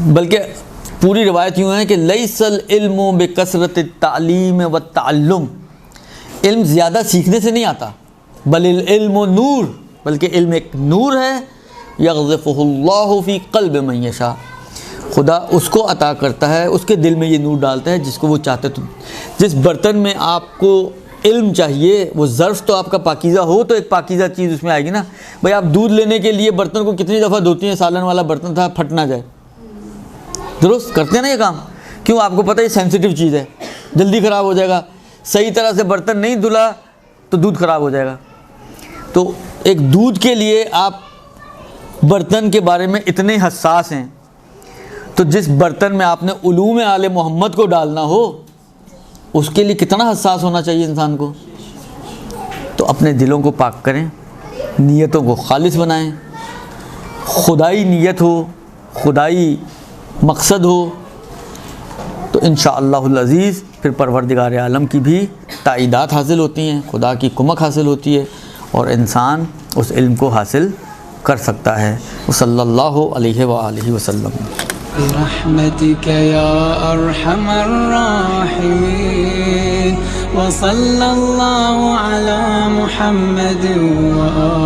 بلکہ پوری روایت یوں ہے کہ لیس العلم بکثرت التعلیم والتعلم، علم زیادہ سیکھنے سے نہیں آتا، بل العلم نور، بلکہ علم ایک نور ہے. یغذفہ اللہ فی قلب من یشاء، خدا اس کو عطا کرتا ہے، اس کے دل میں یہ نور ڈالتا ہے جس کو وہ چاہتا ہے. تو جس برتن میں آپ کو علم چاہیے وہ ظرف تو آپ کا پاکیزہ ہو تو ایک پاکیزہ چیز اس میں آئے گی نا. بھائی آپ دودھ لینے کے لیے برتن کو کتنی دفعہ دھوتی ہیں، سالن والا برتن تھا پھٹ نہ جائے، درست کرتے ہیں نا یہ کام. کیوں؟ آپ کو پتہ ہے یہ سینسیٹیو چیز ہے، جلدی خراب ہو جائے گا. صحیح طرح سے برتن نہیں دھلا تو دودھ خراب ہو جائے گا. تو ایک دودھ کے لیے آپ برتن کے بارے میں اتنے حساس ہیں، تو جس برتن میں آپ نے علوم آل محمد کو ڈالنا ہو اس کے لیے کتنا حساس ہونا چاہیے انسان کو. تو اپنے دلوں کو پاک کریں، نیتوں کو خالص بنائیں، خدائی نیت ہو، خدائی مقصد ہو، تو انشاءاللہ العزیز پھر پروردگار عالم کی بھی تائیدات حاصل ہوتی ہیں، خدا کی کمک حاصل ہوتی ہے اور انسان اس علم کو حاصل کر سکتا ہے۔ صلی اللہ علیہ وآلہ وسلم۔ برحمتك يا أرحم الراحمين وصلى الله على محمد وآله